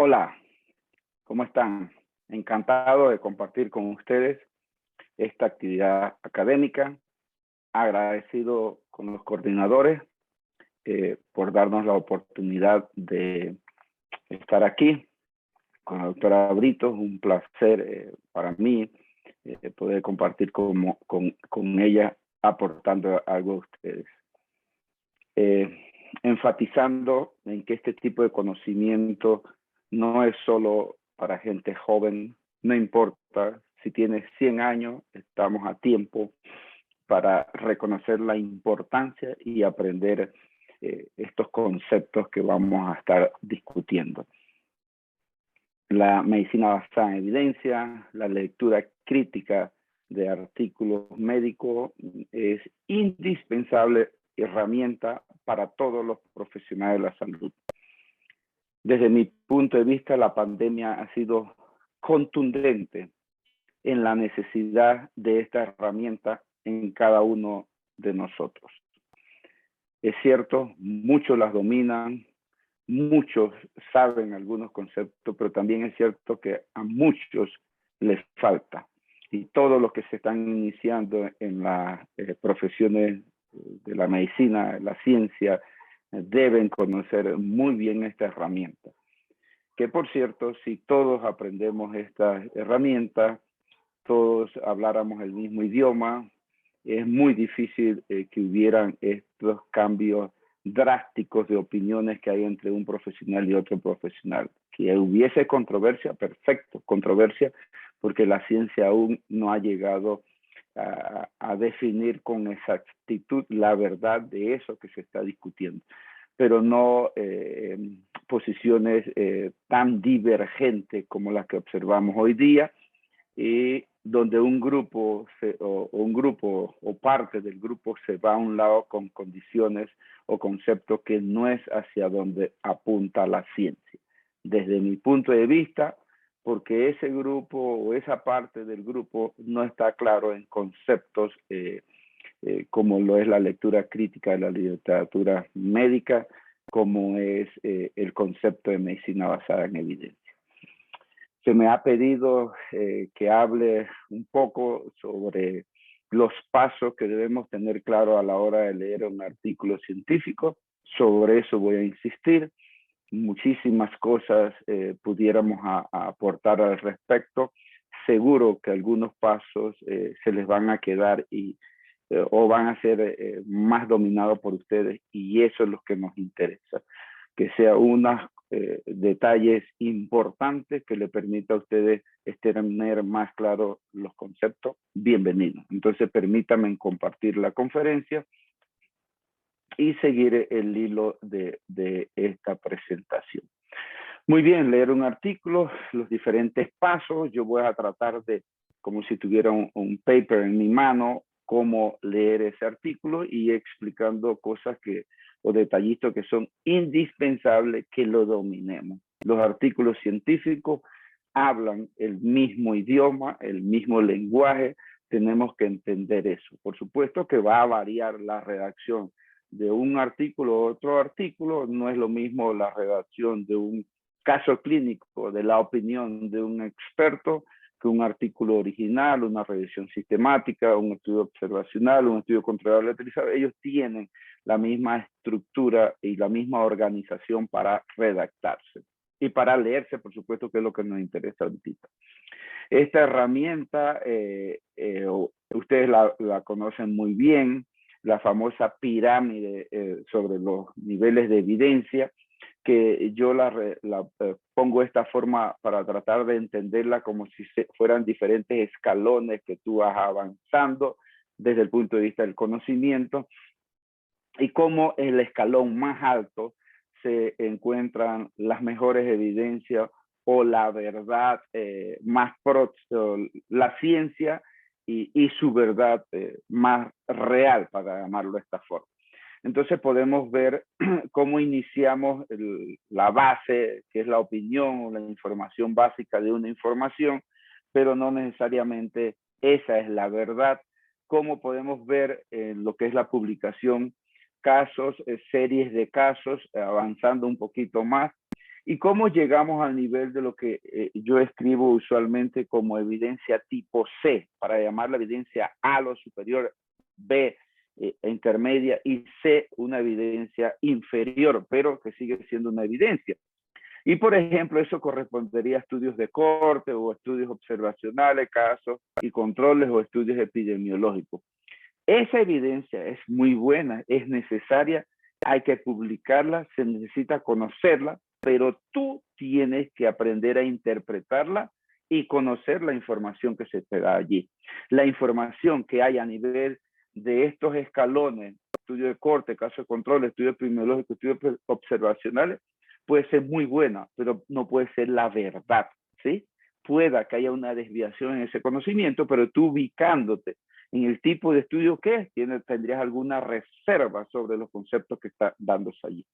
Hola, ¿cómo están? Encantado de compartir con ustedes esta actividad académica. Agradecido con los coordinadores por darnos la oportunidad de estar aquí con la doctora Brito. Es un placer para mí poder compartir con ella, aportando algo a ustedes. Enfatizando en que este tipo de conocimiento no es solo para gente joven, no importa si tienes 100 años, estamos a tiempo para reconocer la importancia y aprender estos conceptos que vamos a estar discutiendo. La medicina basada en evidencia, la lectura crítica de artículos médicos es indispensable herramienta para todos los profesionales de la salud. Desde mi punto de vista, la pandemia ha sido contundente en la necesidad de esta herramienta en cada uno de nosotros. Es cierto, muchos las dominan, muchos saben algunos conceptos, pero también es cierto que a muchos les falta. Y todos los que se están iniciando en las profesiones de la medicina, la ciencia, deben conocer muy bien esta herramienta. Que por cierto, si todos aprendemos esta herramienta, todos habláramos el mismo idioma, es muy difícil que hubieran estos cambios drásticos de opiniones que hay entre un profesional y otro profesional. Que hubiese controversia, perfecto, controversia, porque la ciencia aún no ha llegado a definir con exactitud la verdad de eso que se está discutiendo, pero no posiciones tan divergentes como las que observamos hoy día, y donde un grupo o parte del grupo se va a un lado con condiciones o conceptos que no es hacia donde apunta la ciencia. Desde mi punto de vista, porque ese grupo o esa parte del grupo no está claro en conceptos como lo es la lectura crítica de la literatura médica, como es el concepto de medicina basada en evidencia. Se me ha pedido que hable un poco sobre los pasos que debemos tener claro a la hora de leer un artículo científico. Sobre eso voy a insistir. Muchísimas cosas pudiéramos aportar al respecto. Seguro que algunos pasos se les van a quedar o van a ser más dominados por ustedes, y eso es lo que nos interesa. Que sea unos detalles importantes que le permita a ustedes tener más claro los conceptos. Bienvenido. Entonces permítanme compartir la conferencia y seguir el hilo de esta presentación. Muy bien, leer un artículo, los diferentes pasos. Yo voy a tratar de, como si tuviera un paper en mi mano, cómo leer ese artículo y explicando cosas o detallitos que son indispensables que lo dominemos. Los artículos científicos hablan el mismo idioma, el mismo lenguaje, tenemos que entender eso. Por supuesto que va a variar la redacción de un artículo a otro artículo, no es lo mismo la redacción de un caso clínico, de la opinión de un experto, que un artículo original, una revisión sistemática, un estudio observacional, un estudio controlable utilizado. Ellos tienen la misma estructura y la misma organización para redactarse y para leerse, por supuesto, que es lo que nos interesa ahorita. Esta herramienta, ustedes la conocen muy bien, la famosa pirámide sobre los niveles de evidencia, que yo la pongo de esta forma para tratar de entenderla como si fueran diferentes escalones que tú vas avanzando desde el punto de vista del conocimiento, y cómo en el escalón más alto se encuentran las mejores evidencias o la verdad más la ciencia y su verdad más real, para llamarlo de esta forma. Entonces podemos ver cómo iniciamos la base, que es la opinión o la información básica de una información, pero no necesariamente esa es la verdad. Cómo podemos ver lo que es la publicación, casos, series de casos, avanzando un poquito más, ¿Y cómo llegamos al nivel de lo que yo escribo usualmente como evidencia tipo C, para llamar la evidencia A lo superior, B intermedia y C una evidencia inferior, pero que sigue siendo una evidencia? Y por ejemplo, eso correspondería a estudios de corte o estudios observacionales, casos y controles o estudios epidemiológicos. Esa evidencia es muy buena, es necesaria, hay que publicarla, se necesita conocerla, pero tú tienes que aprender a interpretarla y conocer la información que se te da allí. La información que hay a nivel de estos escalones, estudio de corte, caso de control, estudio epidemiológico, estudios observacionales, puede ser muy buena, pero no puede ser la verdad, ¿sí? Pueda que haya una desviación en ese conocimiento, pero tú ubicándote en el tipo de estudio que es, tendrías alguna reserva sobre los conceptos que está dándose allí.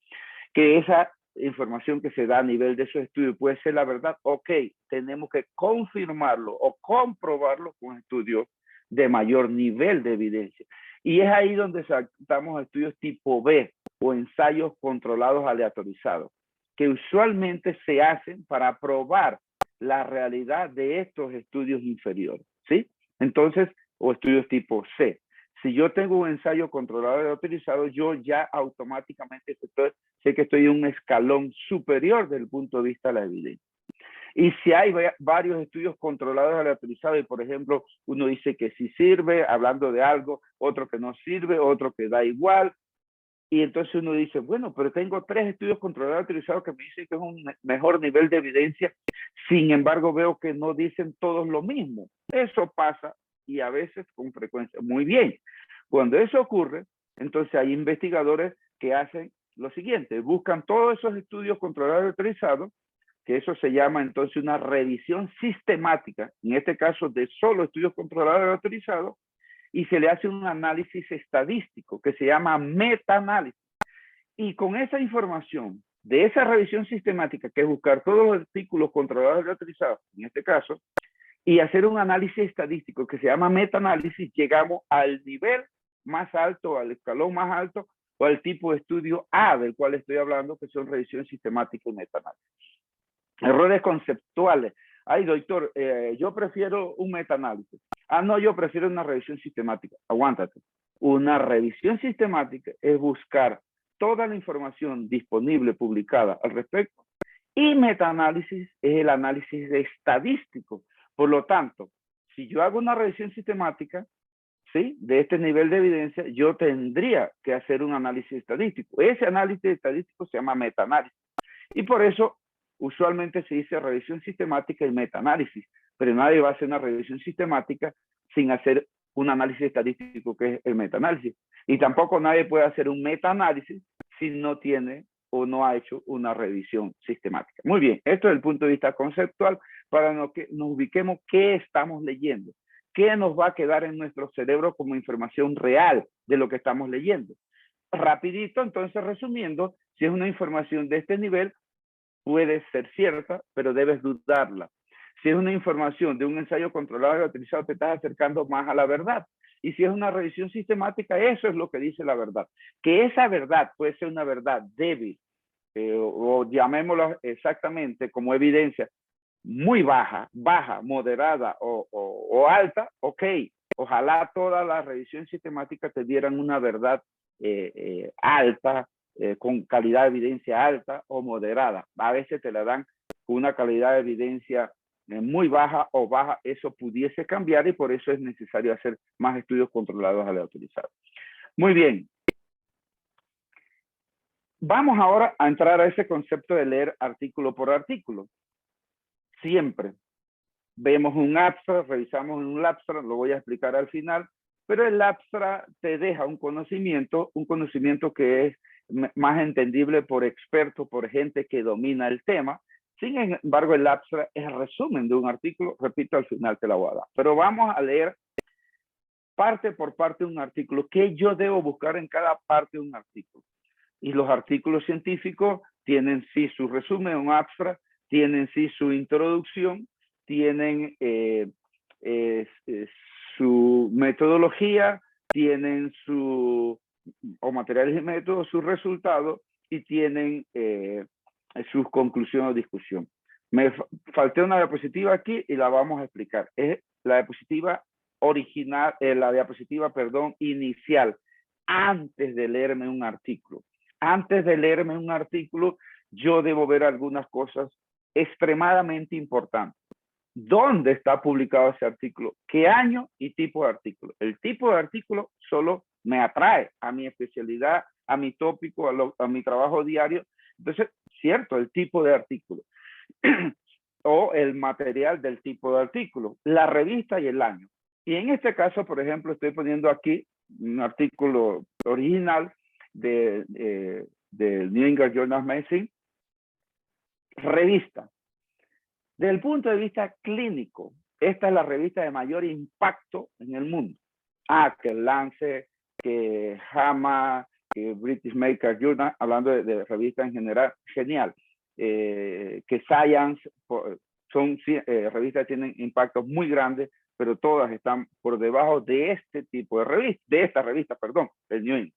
Que esa información que se da a nivel de esos estudios puede ser la verdad, ok, tenemos que confirmarlo o comprobarlo con estudios de mayor nivel de evidencia. Y es ahí donde saltamos a estudios tipo B o ensayos controlados aleatorizados, que usualmente se hacen para probar la realidad de estos estudios inferiores, ¿sí? Entonces, o estudios tipo C. Si yo tengo un ensayo controlado y autorizado, yo ya automáticamente sé que estoy en un escalón superior desde el punto de vista de la evidencia. Y si hay varios estudios controlados y aleatorizados, y por ejemplo, uno dice que sí sirve, hablando de algo, otro que no sirve, otro que da igual, y entonces uno dice, bueno, pero tengo 3 estudios controlados y autorizados que me dicen que es un mejor nivel de evidencia, sin embargo veo que no dicen todos lo mismo. Eso pasa y a veces con frecuencia. Muy bien, cuando eso ocurre, entonces hay investigadores que hacen lo siguiente, buscan todos esos estudios controlados y autorizados, que eso se llama entonces una revisión sistemática, en este caso de solo estudios controlados y autorizados, y se le hace un análisis estadístico que se llama metaanálisis. Y con esa información de esa revisión sistemática, que es buscar todos los artículos controlados y autorizados, en este caso, y hacer un análisis estadístico que se llama metaanálisis, llegamos al nivel más alto, al escalón más alto, o al tipo de estudio A del cual estoy hablando, que son revisión sistemática y metaanálisis. Errores conceptuales. Ay, doctor, yo prefiero un metaanálisis. Ah, no, yo prefiero una revisión sistemática. Aguántate. Una revisión sistemática es buscar toda la información disponible, publicada al respecto, y metaanálisis es el análisis estadístico. Por lo tanto, si yo hago una revisión sistemática, ¿sí?, de este nivel de evidencia, yo tendría que hacer un análisis estadístico. Ese análisis estadístico se llama metaanálisis. Y por eso usualmente se dice revisión sistemática y metaanálisis, pero nadie va a hacer una revisión sistemática sin hacer un análisis estadístico, que es el metaanálisis. Y tampoco nadie puede hacer un metaanálisis si no tiene o no ha hecho una revisión sistemática. Muy bien, esto es el punto de vista conceptual para que nos ubiquemos qué estamos leyendo, qué nos va a quedar en nuestro cerebro como información real de lo que estamos leyendo. Rapidito, entonces, resumiendo, si es una información de este nivel, puede ser cierta, pero debes dudarla. Si es una información de un ensayo controlado y utilizado, te estás acercando más a la verdad. Y si es una revisión sistemática, eso es lo que dice la verdad. Que esa verdad puede ser una verdad débil, o llamémoslo exactamente como evidencia, muy baja, moderada o alta, ok. Ojalá toda la revisión sistemática te dieran una verdad alta, con calidad de evidencia alta o moderada. A veces te la dan con una calidad de evidencia muy baja o baja. Eso pudiese cambiar y por eso es necesario hacer más estudios controlados aleatorizados. Muy bien. Vamos ahora a entrar a ese concepto de leer artículo por artículo. Siempre vemos un abstract, revisamos un abstract, lo voy a explicar al final, pero el abstract te deja un conocimiento que es más entendible por expertos, por gente que domina el tema. Sin embargo, el abstract es el resumen de un artículo, repito, al final te la voy a dar. Pero vamos a leer parte por parte de un artículo, qué yo debo buscar en cada parte de un artículo. Y los artículos científicos tienen sí su resumen, un abstract, tienen sí su introducción, tienen su metodología, tienen su, o materiales y métodos, sus resultados, y tienen sus conclusiones o discusión. Me falté una diapositiva aquí y la vamos a explicar. Es la diapositiva original, la diapositiva, perdón, inicial, antes de leerme un artículo. Antes de leerme un artículo, yo debo ver algunas cosas extremadamente importantes. ¿Dónde está publicado ese artículo? ¿Qué año y tipo de artículo? El tipo de artículo solo me atrae a mi especialidad, a mi tópico, a mi trabajo diario. Entonces, cierto, el tipo de artículo o el material del tipo de artículo, la revista y el año. Y en este caso, por ejemplo, estoy poniendo aquí un artículo original de New England Journal of Medicine, revista. Desde el punto de vista clínico, esta es la revista de mayor impacto en el mundo. Que Lancet, que JAMA, que British Medical Journal, hablando de revistas en general, genial. Que Science, son revistas que tienen impactos muy grandes, pero todas están por debajo de este tipo de revista, de esta revista, perdón, el New England.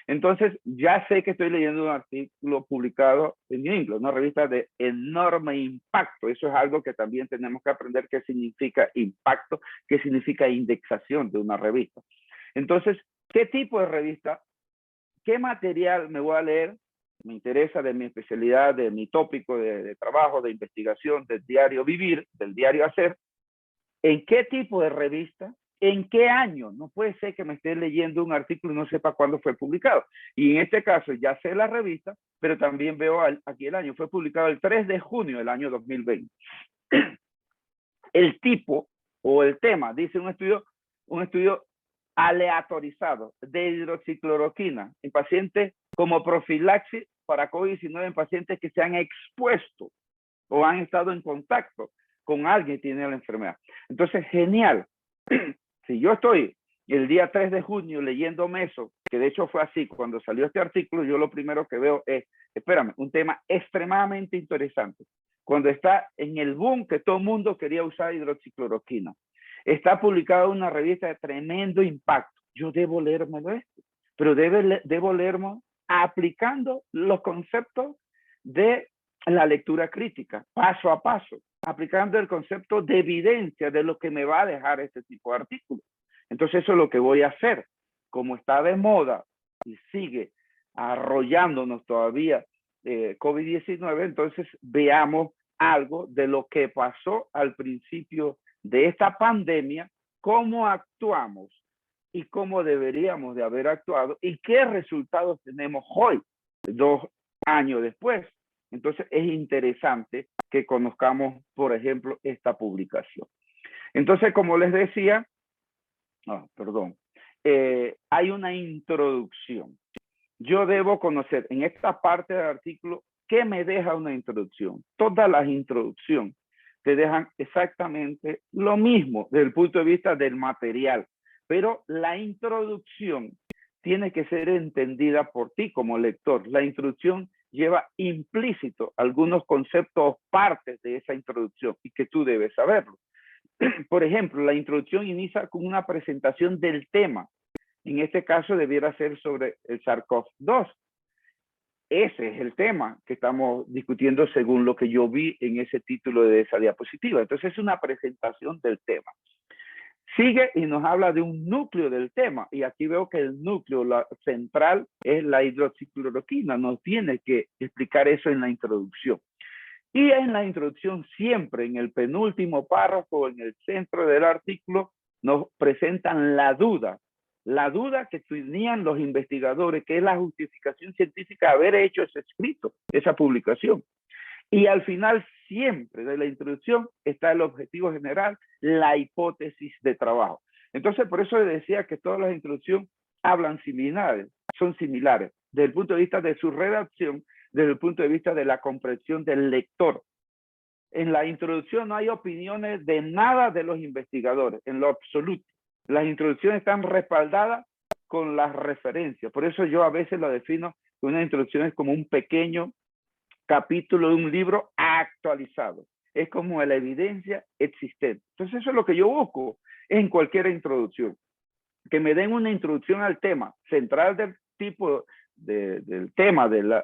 Entonces, ya sé que estoy leyendo un artículo publicado en New England, una revista de enorme impacto. Eso es algo que también tenemos que aprender qué significa impacto, qué significa indexación de una revista. Entonces, ¿qué tipo de revista? ¿Qué material me voy a leer? Me interesa de mi especialidad, de mi tópico de trabajo, de investigación, del diario vivir, del diario hacer. ¿En qué tipo de revista? ¿En qué año? No puede ser que me esté leyendo un artículo y no sepa cuándo fue publicado. Y en este caso ya sé la revista, pero también veo aquí el año. Fue publicado el 3 de junio del año 2020. El tipo o el tema, dice un estudio aleatorizado de hidroxicloroquina en pacientes como profilaxis para COVID-19 en pacientes que se han expuesto o han estado en contacto con alguien que tiene la enfermedad. Entonces, genial. Si yo estoy el día 3 de junio leyéndome eso, que de hecho fue así, cuando salió este artículo, yo lo primero que veo es, espérame, un tema extremadamente interesante. Cuando está en el boom que todo el mundo quería usar hidroxicloroquina. Está publicado en una revista de tremendo impacto. Yo debo leérmelo esto, pero debo leerme aplicando los conceptos de la lectura crítica, paso a paso, aplicando el concepto de evidencia de lo que me va a dejar este tipo de artículos. Entonces eso es lo que voy a hacer. Como está de moda y sigue arrollándonos todavía COVID-19, entonces veamos algo de lo que pasó al principio de esta pandemia, cómo actuamos y cómo deberíamos de haber actuado y qué resultados tenemos hoy, 2 años después. Entonces es interesante que conozcamos, por ejemplo, esta publicación. Entonces, como les decía, hay una introducción. Yo debo conocer en esta parte del artículo qué me deja una introducción. Todas las introducciones te dejan exactamente lo mismo desde el punto de vista del material, pero la introducción tiene que ser entendida por ti como lector. La introducción lleva implícito algunos conceptos, partes de esa introducción y que tú debes saberlo. Por ejemplo, la introducción inicia con una presentación del tema. En este caso debiera ser sobre el SARS-CoV-2. Ese es el tema que estamos discutiendo según lo que yo vi en ese título de esa diapositiva. Entonces es una presentación del tema. Sigue y nos habla de un núcleo del tema. Y aquí veo que el núcleo central es la hidroxicloroquina. Nos tiene que explicar eso en la introducción. Y en la introducción siempre, en el penúltimo párrafo, en el centro del artículo, nos presentan la duda que tenían los investigadores, que es la justificación científica de haber hecho ese escrito, esa publicación. Y al final siempre de la introducción está el objetivo general, la hipótesis de trabajo. Entonces, por eso decía que todas las introducciones son similares, desde el punto de vista de su redacción, desde el punto de vista de la comprensión del lector. En la introducción no hay opiniones de nada de los investigadores, en lo absoluto. Las introducciones están respaldadas con las referencias. Por eso yo a veces lo defino que una introducción es como un pequeño capítulo de un libro actualizado. Es como la evidencia existente. Entonces eso es lo que yo busco en cualquier introducción. Que me den una introducción al tema central del tipo del tema del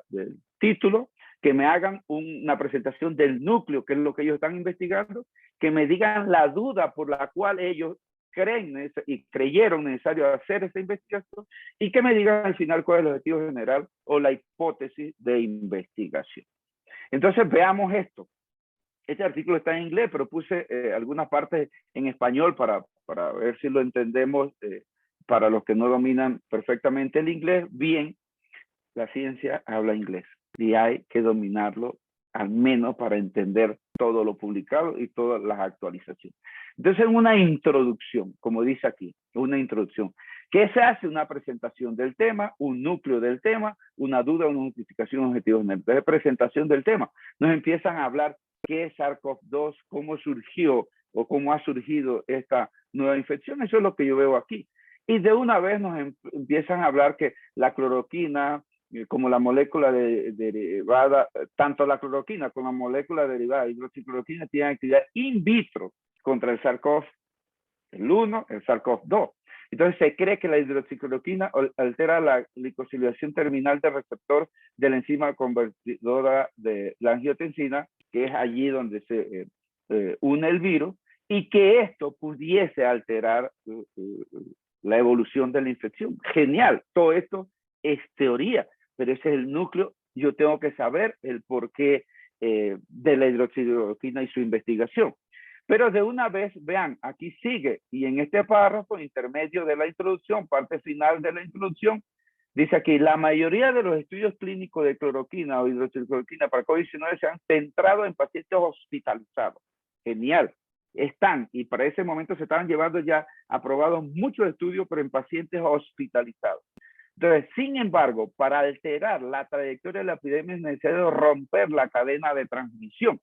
título, que me hagan una presentación del núcleo, que es lo que ellos están investigando, que me digan la duda por la cual ellos creen y creyeron necesario hacer esta investigación, y que me digan al final cuál es el objetivo general o la hipótesis de investigación. Entonces veamos esto. Este artículo está en inglés, pero puse algunas partes en español para ver si lo entendemos. Para los que no dominan perfectamente el inglés, bien, la ciencia habla inglés y hay que dominarlo al menos para entender todo lo publicado y todas las actualizaciones. Entonces, una introducción, como dice aquí, una introducción. ¿Qué se hace? Una presentación del tema, un núcleo del tema, una duda, una justificación, objetivos. Entonces, presentación del tema. Nos empiezan a hablar qué es SARS-CoV-2, cómo surgió o cómo ha surgido esta nueva infección. Eso es lo que yo veo aquí. Y de una vez nos empiezan a hablar que la cloroquina, como la molécula derivada, tanto la cloroquina como la molécula derivada de hidroxicloroquina tienen actividad in vitro contra el SARS-CoV, el 1, el SARS-CoV-2. Entonces se cree que la hidroxicloroquina altera la glicosilación terminal del receptor de la enzima convertidora de la angiotensina, que es allí donde se une el virus, y que esto pudiese alterar la evolución de la infección. Genial, todo esto es teoría, pero ese es el núcleo. Yo tengo que saber el porqué de la hidroxicloroquina y su investigación. Pero de una vez, vean, aquí sigue, y en este párrafo intermedio de la introducción, parte final de la introducción, dice aquí, la mayoría de los estudios clínicos de cloroquina o hidroxicloroquina para COVID-19 se han centrado en pacientes hospitalizados. Genial. Están, y para ese momento se estaban llevando ya aprobados muchos estudios, pero en pacientes hospitalizados. Entonces, sin embargo, para alterar la trayectoria de la epidemia es necesario romper la cadena de transmisión.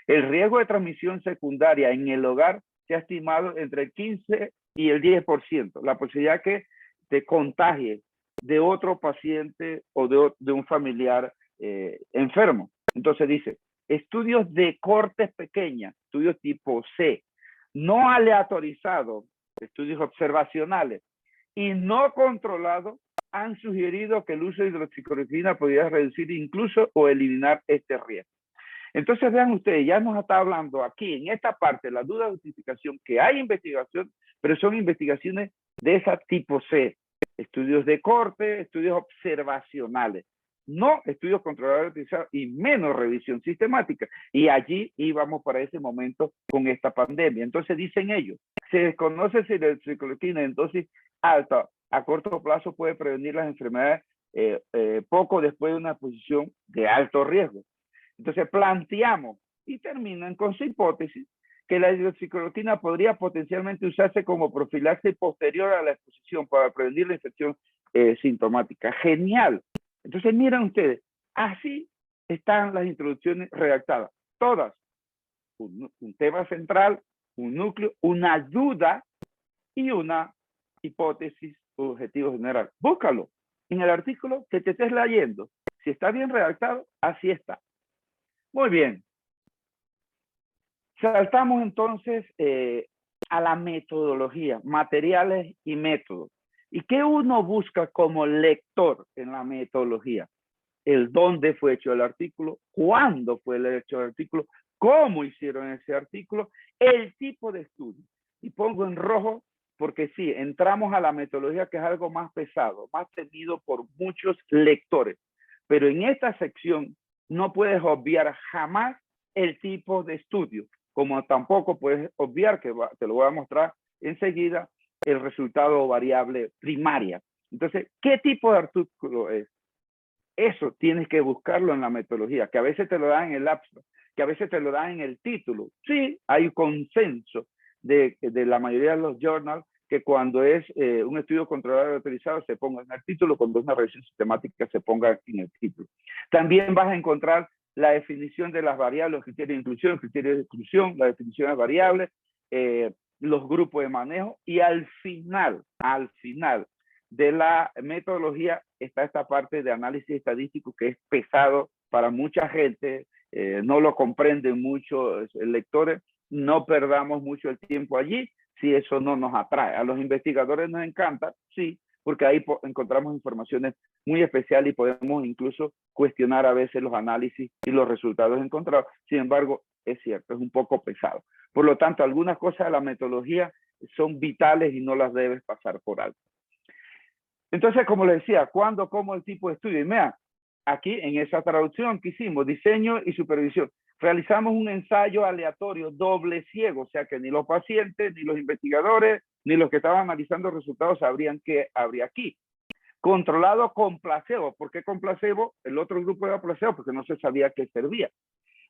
El riesgo de transmisión secundaria en el hogar se ha estimado entre el 15 y el 10%. La posibilidad que te contagie de otro paciente o de un familiar enfermo. Entonces dice, estudios de cortes pequeñas, estudios tipo C, no aleatorizados, estudios observacionales y no controlados, han sugerido que el uso de hidroxicloroquina podría reducir incluso o eliminar este riesgo. Entonces vean ustedes, ya nos está hablando aquí en esta parte, la duda de justificación, que hay investigación, pero son investigaciones de ese tipo C, estudios de corte, estudios observacionales, no estudios controlados y menos revisión sistemática. Y allí íbamos para ese momento con esta pandemia. Entonces dicen ellos, se desconoce si la hidroxicloroquina en dosis alta a corto plazo puede prevenir las enfermedades poco después de una exposición de alto riesgo. Entonces planteamos y terminan con su hipótesis que la hidroxicloroquina podría potencialmente usarse como profilaxis posterior a la exposición para prevenir la infección sintomática. Genial. Entonces miren ustedes, así están las introducciones redactadas. Todas. Un tema central, un núcleo, una duda y una hipótesis o objetivo general. Búscalo en el artículo que te estés leyendo. Si está bien redactado, así está. Muy bien. Saltamos entonces a la metodología, materiales y métodos. ¿Y qué uno busca como lector en la metodología? El dónde fue hecho el artículo, cuándo fue hecho el artículo, cómo hicieron ese artículo, el tipo de estudio. Y pongo en rojo porque sí, entramos a la metodología, que es algo más pesado, más temido por muchos lectores. Pero en esta sección no puedes obviar jamás el tipo de estudio, como tampoco puedes obviar, que te lo voy a mostrar enseguida, el resultado variable primaria. Entonces, ¿qué tipo de artículo es? Eso tienes que buscarlo en la metodología, que a veces te lo dan en el abstract, que a veces te lo dan en el título. Sí, hay consenso de la mayoría de los journals que cuando es un estudio controlado y autorizado se ponga en el título, cuando es una revisión sistemática se ponga en el título. También vas a encontrar la definición de las variables, los criterios de inclusión, criterios de exclusión, las definiciones de variables, los grupos de manejo, y al final de la metodología está esta parte de análisis estadístico, que es pesado para mucha gente, no lo comprenden muchos lectores. No perdamos mucho el tiempo allí si eso no nos atrae. A los investigadores nos encanta, sí, porque ahí encontramos informaciones muy especiales y podemos incluso cuestionar a veces los análisis y los resultados encontrados. Sin embargo, es cierto, es un poco pesado. Por lo tanto, algunas cosas de la metodología son vitales y no las debes pasar por alto. Entonces, como les decía, ¿cuándo, cómo, el tipo de estudio? Y vean, aquí en esa traducción que hicimos, diseño y supervisión, realizamos un ensayo aleatorio doble ciego, o sea que ni los pacientes, ni los investigadores, ni los que estaban analizando resultados sabrían qué habría aquí. Controlado con placebo. ¿Por qué con placebo? El otro grupo era placebo porque no se sabía qué servía.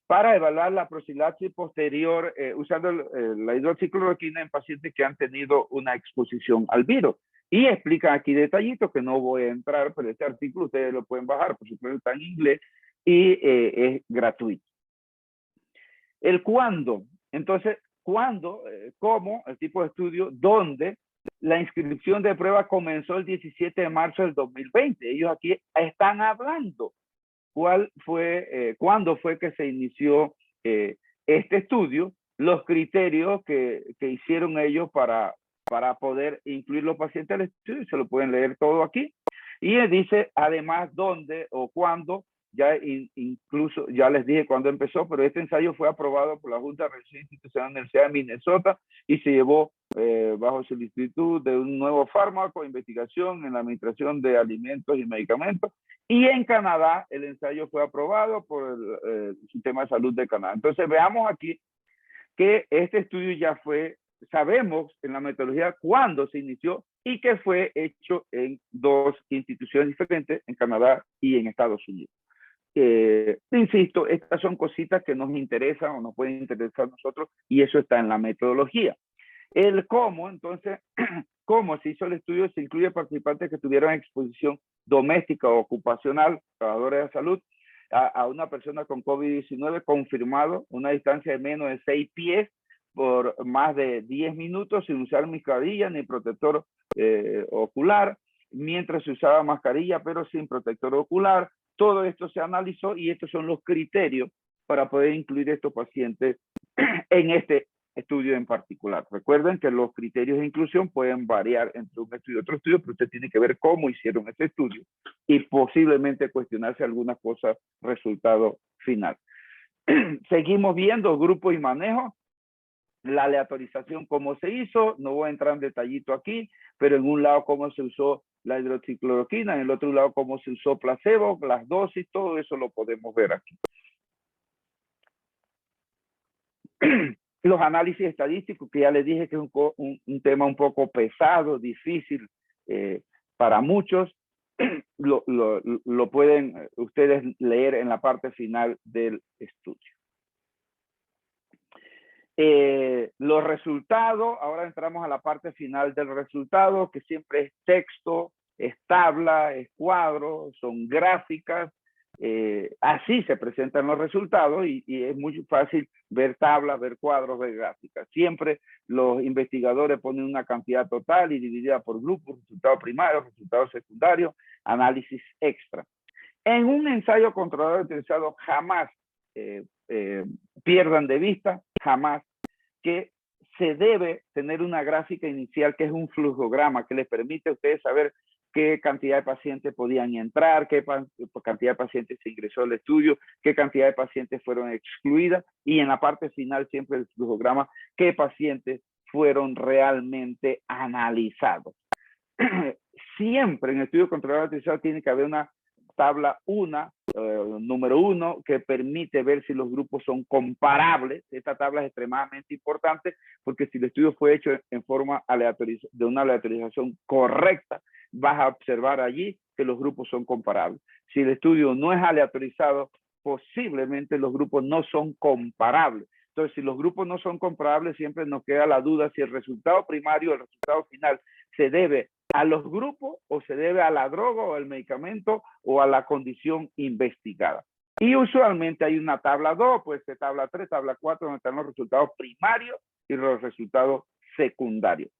Para evaluar la profilaxis posterior usando la hidroxicloroquina en pacientes que han tenido una exposición al virus. Y explican aquí detallitos que no voy a entrar, pero este artículo ustedes lo pueden bajar, por supuesto está en inglés y es gratuito. El cuándo. Entonces, ¿cuándo? ¿Cómo? El tipo de estudio, ¿dónde? La inscripción de prueba comenzó el 17 de marzo del 2020. Ellos aquí están hablando cuándo fue que se inició este estudio, los criterios que hicieron ellos para poder incluir los pacientes al estudio, se lo pueden leer todo aquí. Y dice además dónde o cuándo, ya incluso ya les dije cuándo empezó, pero este ensayo fue aprobado por la Junta de Revisión Institucional de la Universidad de Minnesota y se llevó bajo solicitud de un nuevo fármaco, investigación en la administración de alimentos y medicamentos. Y en Canadá el ensayo fue aprobado por el Sistema de Salud de Canadá. Entonces veamos aquí que este estudio ya fue, sabemos en la metodología cuándo se inició y que fue hecho en dos instituciones diferentes, en Canadá y en Estados Unidos. Insisto, estas son cositas que nos interesan o nos pueden interesar a nosotros y eso está en la metodología. El cómo, entonces, cómo se hizo el estudio, se incluye participantes que tuvieron exposición doméstica o ocupacional, trabajadores de salud, a una persona con COVID-19 confirmado, una distancia de menos de 6 pies por más de 10 minutos sin usar mascarilla ni protector ocular, mientras se usaba mascarilla pero sin protector ocular. Todo esto se analizó y estos son los criterios para poder incluir estos pacientes en este estudio en particular. Recuerden que los criterios de inclusión pueden variar entre un estudio y otro estudio, pero usted tiene que ver cómo hicieron ese estudio y posiblemente cuestionarse algunas cosas, resultado final. Seguimos viendo grupo y manejo. La aleatorización, cómo se hizo, no voy a entrar en detallito aquí, pero en un lado cómo se usó la hidroxicloroquina, en el otro lado cómo se usó placebo, las dosis, todo eso lo podemos ver aquí. Los análisis estadísticos, que ya les dije que es un tema un poco pesado, difícil para muchos, lo pueden ustedes leer en la parte final del estudio. Los resultados, ahora entramos a la parte final del resultado, que siempre es texto, es tabla, es cuadro, son gráficas. Así se presentan los resultados y es muy fácil ver tablas, ver cuadros, ver gráficas. Siempre los investigadores ponen una cantidad total y dividida por grupos, resultados primarios, resultados secundarios, análisis extra. En un ensayo controlado utilizado jamás pierdan de vista, jamás, que se debe tener una gráfica inicial que es un flujograma que les permite a ustedes saber qué cantidad de pacientes podían entrar, qué cantidad de pacientes se ingresó al estudio, qué cantidad de pacientes fueron excluidas y en la parte final siempre el flujograma, qué pacientes fueron realmente analizados. Siempre en el estudio controlado utilizado tiene que haber una tabla número 1 que permite ver si los grupos son comparables. Esta tabla es extremadamente importante porque si el estudio fue hecho en forma de una aleatorización correcta, vas a observar allí que los grupos son comparables. Si el estudio no es aleatorizado, posiblemente los grupos no son comparables. Entonces, si los grupos no son comparables, siempre nos queda la duda si el resultado primario o el resultado final se debe a los grupos o se debe a la droga o al medicamento o a la condición investigada. Y usualmente hay una tabla 2, pues tabla 3, tabla 4, donde están los resultados primarios y los resultados secundarios.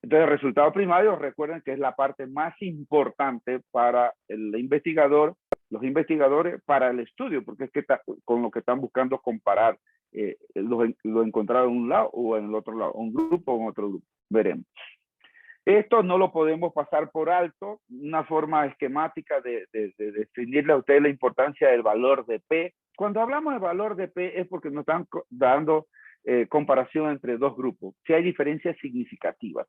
Entonces, el resultado primario, recuerden que es la parte más importante para el investigador, los investigadores, para el estudio, porque es que con lo que están buscando comparar lo encontrado en un lado o en el otro lado, un grupo o en otro grupo. Veremos. Esto no lo podemos pasar por alto. Una forma esquemática de definirle a ustedes la importancia del valor de P. Cuando hablamos de valor de P es porque nos están dando comparación entre dos grupos. Si hay diferencias significativas.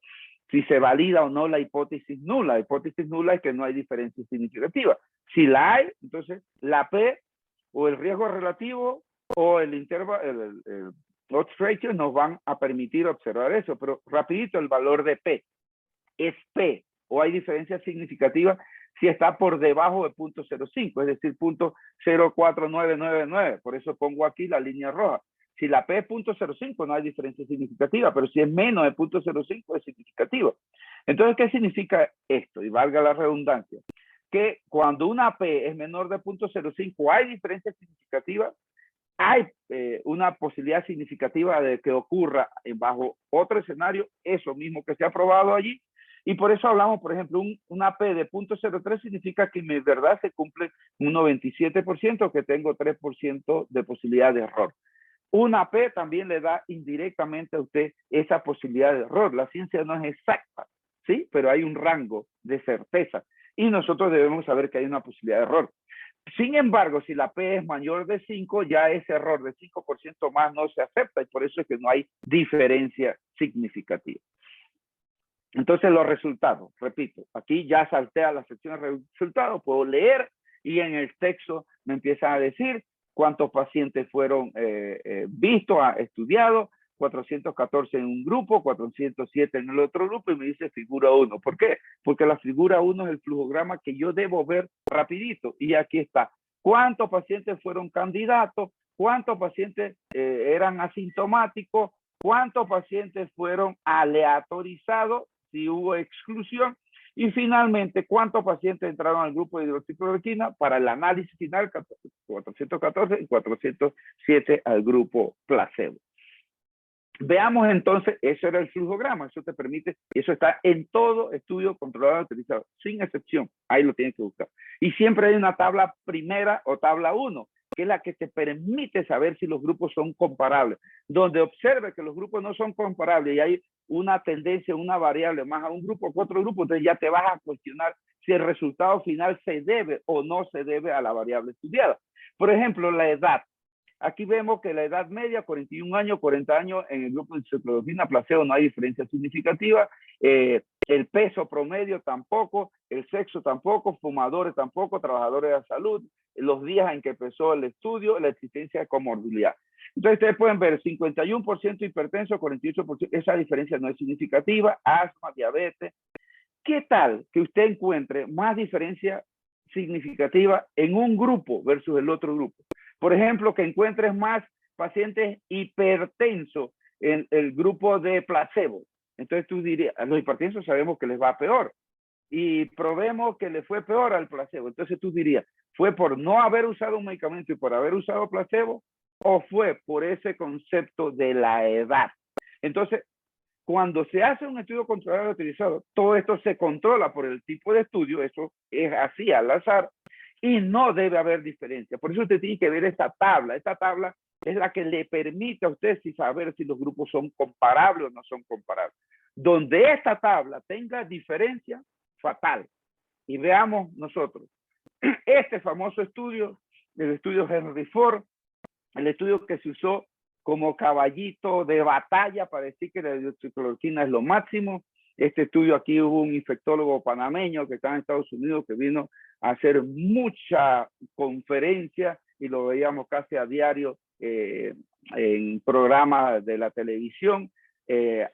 Si se valida o no la hipótesis nula. La hipótesis nula es que no hay diferencia significativa. Si la hay, entonces la P o el riesgo relativo o el intervalo, el odds ratio nos van a permitir observar eso. Pero rapidito, el valor de P es P o hay diferencia significativa si está por debajo de 0.05, es decir, 0.04999. Por eso pongo aquí la línea roja. Si la P es 0.05 no hay diferencia significativa, pero si es menos de 0.05 es significativa. Entonces, ¿qué significa esto? Y valga la redundancia. Que cuando una P es menor de 0.05 hay diferencia significativa, hay una posibilidad significativa de que ocurra bajo otro escenario, eso mismo que se ha probado allí. Y por eso hablamos, por ejemplo, una P de 0.03 significa que en verdad se cumple un 97%, que tengo 3% de posibilidad de error. Una P también le da indirectamente a usted esa posibilidad de error. La ciencia no es exacta, ¿sí? Pero hay un rango de certeza. Y nosotros debemos saber que hay una posibilidad de error. Sin embargo, si la P es mayor de 5, ya ese error de 5% más no se acepta y por eso es que no hay diferencia significativa. Entonces, los resultados, repito, aquí ya salté a la sección de resultados, puedo leer y en el texto me empiezan a decir cuántos pacientes fueron vistos, estudiados, 414 en un grupo, 407 en el otro grupo y me dice figura 1. ¿Por qué? Porque la figura 1 es el flujograma que yo debo ver rapidito y aquí está. ¿Cuántos pacientes fueron candidatos? ¿Cuántos pacientes eran asintomáticos? ¿Cuántos pacientes fueron aleatorizados? Si hubo exclusión. Y finalmente, ¿cuántos pacientes entraron al grupo de hidroxicloroquina para el análisis final? 414 y 407 al grupo placebo. Veamos entonces, eso era el flujograma, eso te permite, y eso está en todo estudio controlado utilizado, sin excepción, ahí lo tienes que buscar. Y siempre hay una tabla primera o tabla 1, que es la que te permite saber si los grupos son comparables. Donde observe que los grupos no son comparables y hay una tendencia, una variable más a un grupo o otro grupo, entonces ya te vas a cuestionar si el resultado final se debe o no se debe a la variable estudiada. Por ejemplo, la edad. Aquí vemos que la edad media, 41 años, 40 años, en el grupo de hidroxicloroquina placebo no hay diferencia significativa. El peso promedio tampoco, el sexo tampoco, fumadores tampoco, trabajadores de la salud, los días en que empezó el estudio, la existencia de comorbilidad. Entonces ustedes pueden ver 51% hipertenso, 48%, esa diferencia no es significativa, asma, diabetes. ¿Qué tal que usted encuentre más diferencia significativa en un grupo versus el otro grupo? Por ejemplo, que encuentres más pacientes hipertensos en el grupo de placebo. Entonces tú dirías, a los hipertensos sabemos que les va peor. Y probemos que le fue peor al placebo. Entonces tú dirías, ¿fue por no haber usado un medicamento y por haber usado placebo? ¿O fue por ese concepto de la edad? Entonces, cuando se hace un estudio controlado utilizado, todo esto se controla por el tipo de estudio, eso es así al azar, y no debe haber diferencia. Por eso usted tiene que ver esta tabla. Esta tabla es la que le permite a usted saber si los grupos son comparables o no son comparables. Donde esta tabla tenga diferencia, fatal. Y veamos nosotros. Este famoso estudio, el estudio Henry Ford, el estudio que se usó como caballito de batalla para decir que la hidroxicloroquina es lo máximo. Este estudio aquí hubo un infectólogo panameño que está en Estados Unidos que vino a hacer mucha conferencia y lo veíamos casi a diario en programas de la televisión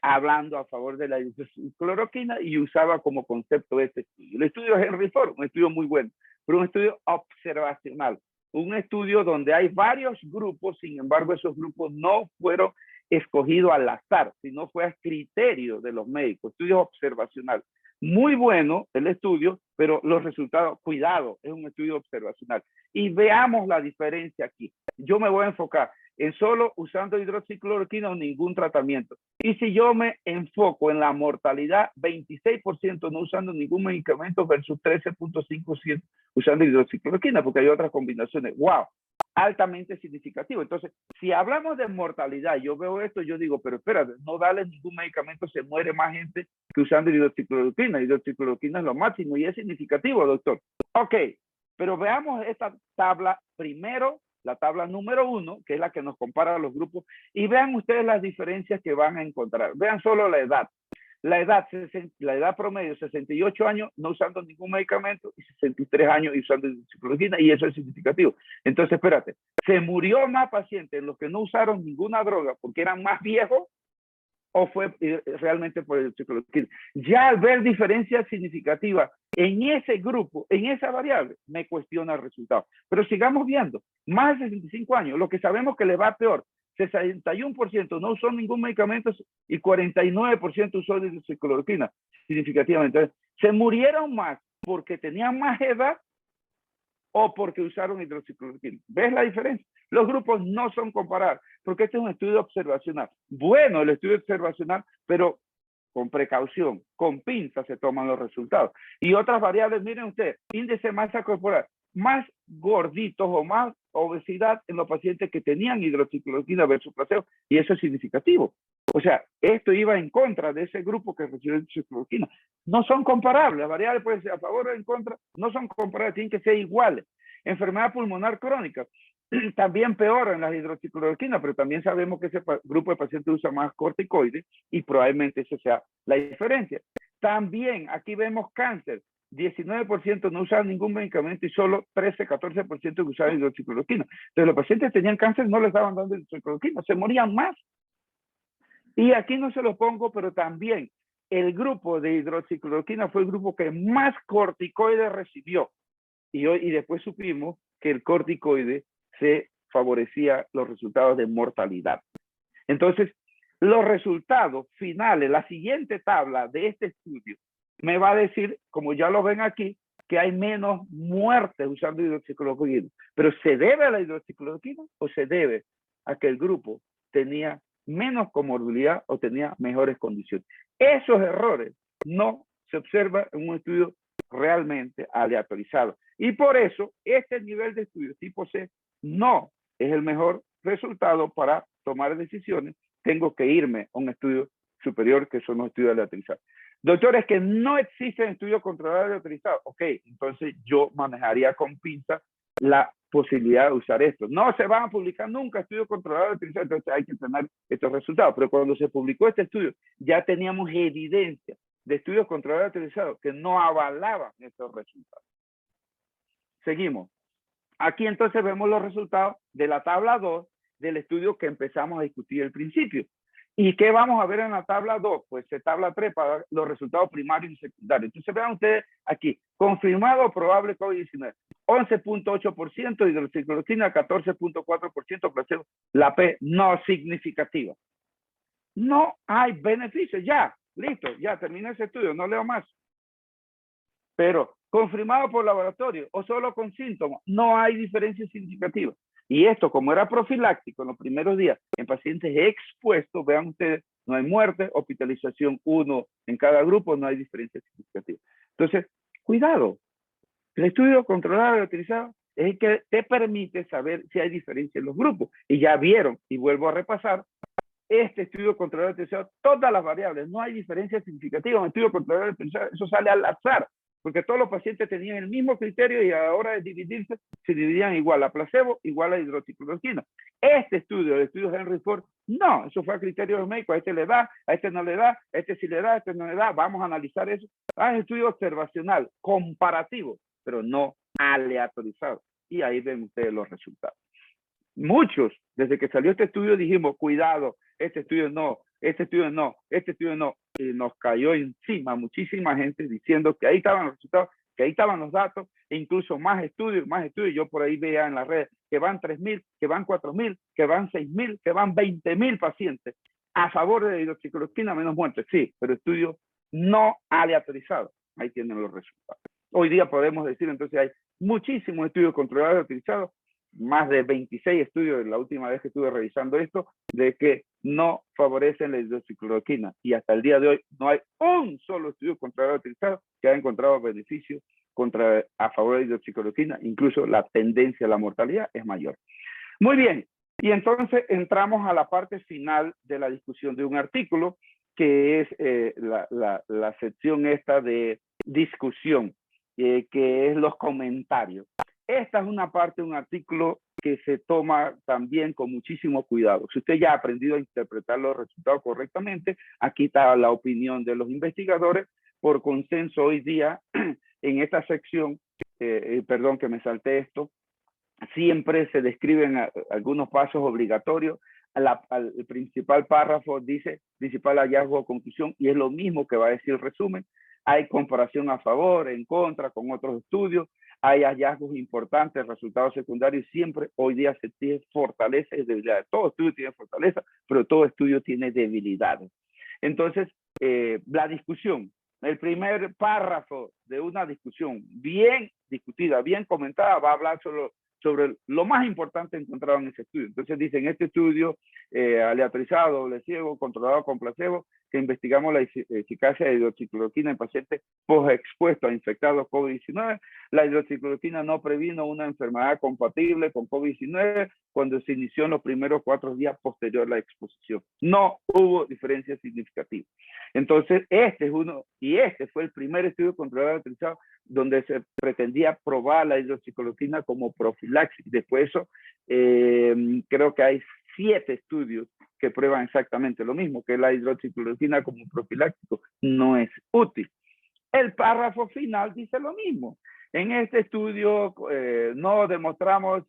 hablando a favor de la hidroxicloroquina y usaba como concepto este estudio. El estudio de Henry Ford, un estudio muy bueno, pero un estudio observacional. Un estudio donde hay varios grupos, sin embargo, esos grupos no fueron escogidos al azar, sino fue a criterio de los médicos, estudio observacional. Muy bueno el estudio, pero los resultados, cuidado, es un estudio observacional. Y veamos la diferencia aquí. Yo me voy a enfocar en solo usando hidroxicloroquina o ningún tratamiento. Y si yo me enfoco en la mortalidad, 26% no usando ningún medicamento versus 13.5% usando hidroxicloroquina, porque hay otras combinaciones. ¡Wow! altamente significativo. Entonces, si hablamos de mortalidad, yo veo esto, yo digo, pero espérate, no dale ningún medicamento, se muere más gente que usando hidroxicloroquina. Hidroxicloroquina es lo máximo y es significativo, doctor. Ok, pero veamos esta tabla primero, la tabla número 1, que es la que nos compara a los grupos, y vean ustedes las diferencias que van a encontrar. Vean solo la edad. La edad promedio, 68 años, no usando ningún medicamento, y 63 años usando hidroxicloroquina, y eso es significativo. Entonces, espérate, ¿se murió más pacientes los que no usaron ninguna droga porque eran más viejos o fue realmente por hidroxicloroquina? Ya al ver diferencias significativas en ese grupo, en esa variable, me cuestiona el resultado. Pero sigamos viendo, más de 65 años, lo que sabemos que le va peor, 61% no usó ningún medicamento y 49% usó hidroxicloroquina, significativamente. Entonces, ¿se murieron más porque tenían más edad o porque usaron hidroxicloroquina? ¿Ves la diferencia? Los grupos no son comparables, porque este es un estudio observacional. Bueno, el estudio observacional, pero con precaución, con pinzas se toman los resultados. Y otras variables, miren ustedes, índice de masa corporal, más gorditos o más obesidad en los pacientes que tenían hidroxicloroquina versus placebo, y eso es significativo. O sea, esto iba en contra de ese grupo que recibió hidroxicloroquina. No son comparables, las variables pueden ser a favor o en contra, no son comparables, tienen que ser iguales. Enfermedad pulmonar crónica, también peor en las hidroxicloroquina, pero también sabemos que ese grupo de pacientes usa más corticoides y probablemente esa sea la diferencia. También aquí vemos cáncer, 19% no usaban ningún medicamento y solo 13-14% usaban hidroxicloroquina. Entonces los pacientes que tenían cáncer no les estaban dando hidroxicloroquina, se morían más. Y aquí no se los pongo, pero también el grupo de hidroxicloroquina fue el grupo que más corticoides recibió. Y después supimos que el corticoide se favorecía los resultados de mortalidad. Entonces, los resultados finales, la siguiente tabla de este estudio, me va a decir, como ya lo ven aquí, que hay menos muertes usando hidroxicloroquina. Pero ¿se debe a la hidroxicloroquina o se debe a que el grupo tenía menos comorbilidad o tenía mejores condiciones? Esos errores no se observan en un estudio realmente aleatorizado. Y por eso, este nivel de estudio tipo C no es el mejor resultado para tomar decisiones. Tengo que irme a un estudio superior, que son los estudios aleatorizados. Doctores, que no existen estudios controlados aleatorizados. Ok, entonces yo manejaría con pinza la posibilidad de usar esto. No se van a publicar nunca estudios controlados aleatorizados, entonces hay que tener estos resultados. Pero cuando se publicó este estudio, ya teníamos evidencia de estudios controlados aleatorizados que no avalaban estos resultados. Seguimos. Aquí entonces vemos los resultados de la tabla 2 del estudio que empezamos a discutir al principio. ¿Y qué vamos a ver en la tabla 2? Pues tabla 3 para los resultados primarios y secundarios. Entonces vean ustedes aquí, confirmado probable COVID-19, 11.8% hidroxicloroquina, 14.4% placebo, la P no significativa. No hay beneficio, ya, listo, ya terminé ese estudio, no leo más. Pero confirmado por laboratorio o solo con síntomas, no hay diferencia significativa. Y esto, como era profiláctico en los primeros días en pacientes expuestos, vean ustedes, no hay muerte, hospitalización 1 en cada grupo, no hay diferencia significativa. Entonces, cuidado. El estudio controlado y utilizado es el que te permite saber si hay diferencia en los grupos. Y ya vieron, y vuelvo a repasar, este estudio controlado y utilizado, todas las variables, no hay diferencia significativa en el estudio controlado y utilizado, eso sale al azar, porque todos los pacientes tenían el mismo criterio y a la hora de dividirse, se dividían igual a placebo, igual a hidroxicloroquina. Este estudio, el estudio Henry Ford, no, eso fue a criterio de los médicos, a este le da, a este no le da, a este sí le da, a este no le da, vamos a analizar eso. Es estudio observacional, comparativo, pero no aleatorizado. Y ahí ven ustedes los resultados. Muchos, desde que salió este estudio, dijimos, cuidado, este estudio no, este estudio no, este estudio no. Y nos cayó encima muchísima gente diciendo que ahí estaban los resultados, que ahí estaban los datos, e incluso más estudios. Yo por ahí veía en las redes que van 3.000, que van 4.000, que van 6.000, que van 20.000 pacientes a favor de hidroxicloroquina, menos muertes. Sí, pero estudios no aleatorizados. Ahí tienen los resultados. Hoy día podemos decir, entonces, hay muchísimos estudios controlados y aleatorizados, más de 26 estudios, la última vez que estuve revisando esto, de que no favorecen la hidroxicloroquina. Y hasta el día de hoy no hay un solo estudio controlado y utilizado que haya encontrado beneficio a favor de la hidroxicloroquina. Incluso la tendencia a la mortalidad es mayor. Muy bien. Y entonces entramos a la parte final de la discusión de un artículo, que es la sección esta de discusión, que es los comentarios. Esta es una parte de un artículo que se toma también con muchísimo cuidado. Si usted ya ha aprendido a interpretar los resultados correctamente, aquí está la opinión de los investigadores. Por consenso hoy día, en esta sección, perdón que me salté esto, siempre se describen algunos pasos obligatorios. Al principal párrafo dice principal hallazgo o conclusión, y es lo mismo que va a decir el resumen. Hay comparación a favor, en contra, con otros estudios. Hay hallazgos importantes, resultados secundarios. Siempre hoy día se tiene fortalezas y debilidades. Todo estudio tiene fortaleza, pero todo estudio tiene debilidades. Entonces, la discusión, el primer párrafo de una discusión bien discutida, bien comentada, va a hablar sobre lo más importante encontrado en ese estudio. Entonces dicen, este estudio aleatorizado, doble ciego, controlado con placebo, que investigamos la eficacia de hidroxicloroquina en pacientes postexpuestos a infectados COVID-19. La hidroxicloroquina no previno una enfermedad compatible con COVID-19 cuando se inició en los primeros 4 días posterior a la exposición. No hubo diferencia significativa. Entonces, este fue el primer estudio controlado aleatorizado donde se pretendía probar la hidroxicloroquina como profilaxis. Después de eso, creo que hay 7 estudios que prueban exactamente lo mismo, que la hidroxicloroquina como profiláctico no es útil. El párrafo final dice lo mismo. En este estudio no demostramos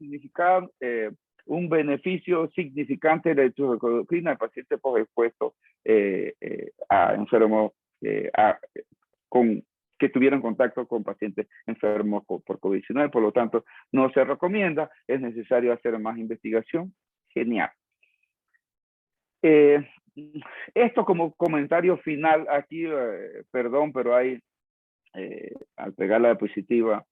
un beneficio significante de la hidroxicloroquina en pacientes postexpuestos a enfermos que tuvieron contacto con pacientes enfermos por COVID-19. Por lo tanto, no se recomienda. Es necesario hacer más investigación. Genial. Esto como comentario final aquí, perdón, pero hay, al pegar la diapositiva,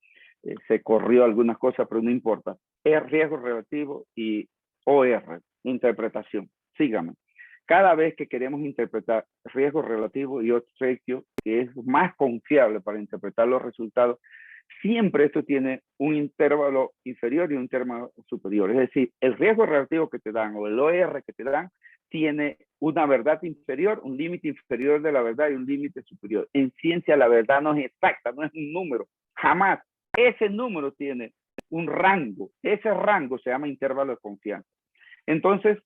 se corrió algunas cosas, pero no importa. Es riesgo relativo y OR, interpretación. Síganme. Cada vez que queremos interpretar riesgo relativo y obsequio, que es más confiable para interpretar los resultados, siempre esto tiene un intervalo inferior y un intervalo superior. Es decir, el riesgo relativo que te dan o el OR que te dan tiene una verdad inferior, un límite inferior de la verdad y un límite superior. En ciencia la verdad no es exacta, no es un número, jamás. Ese número tiene un rango, ese rango se llama intervalo de confianza. Entonces,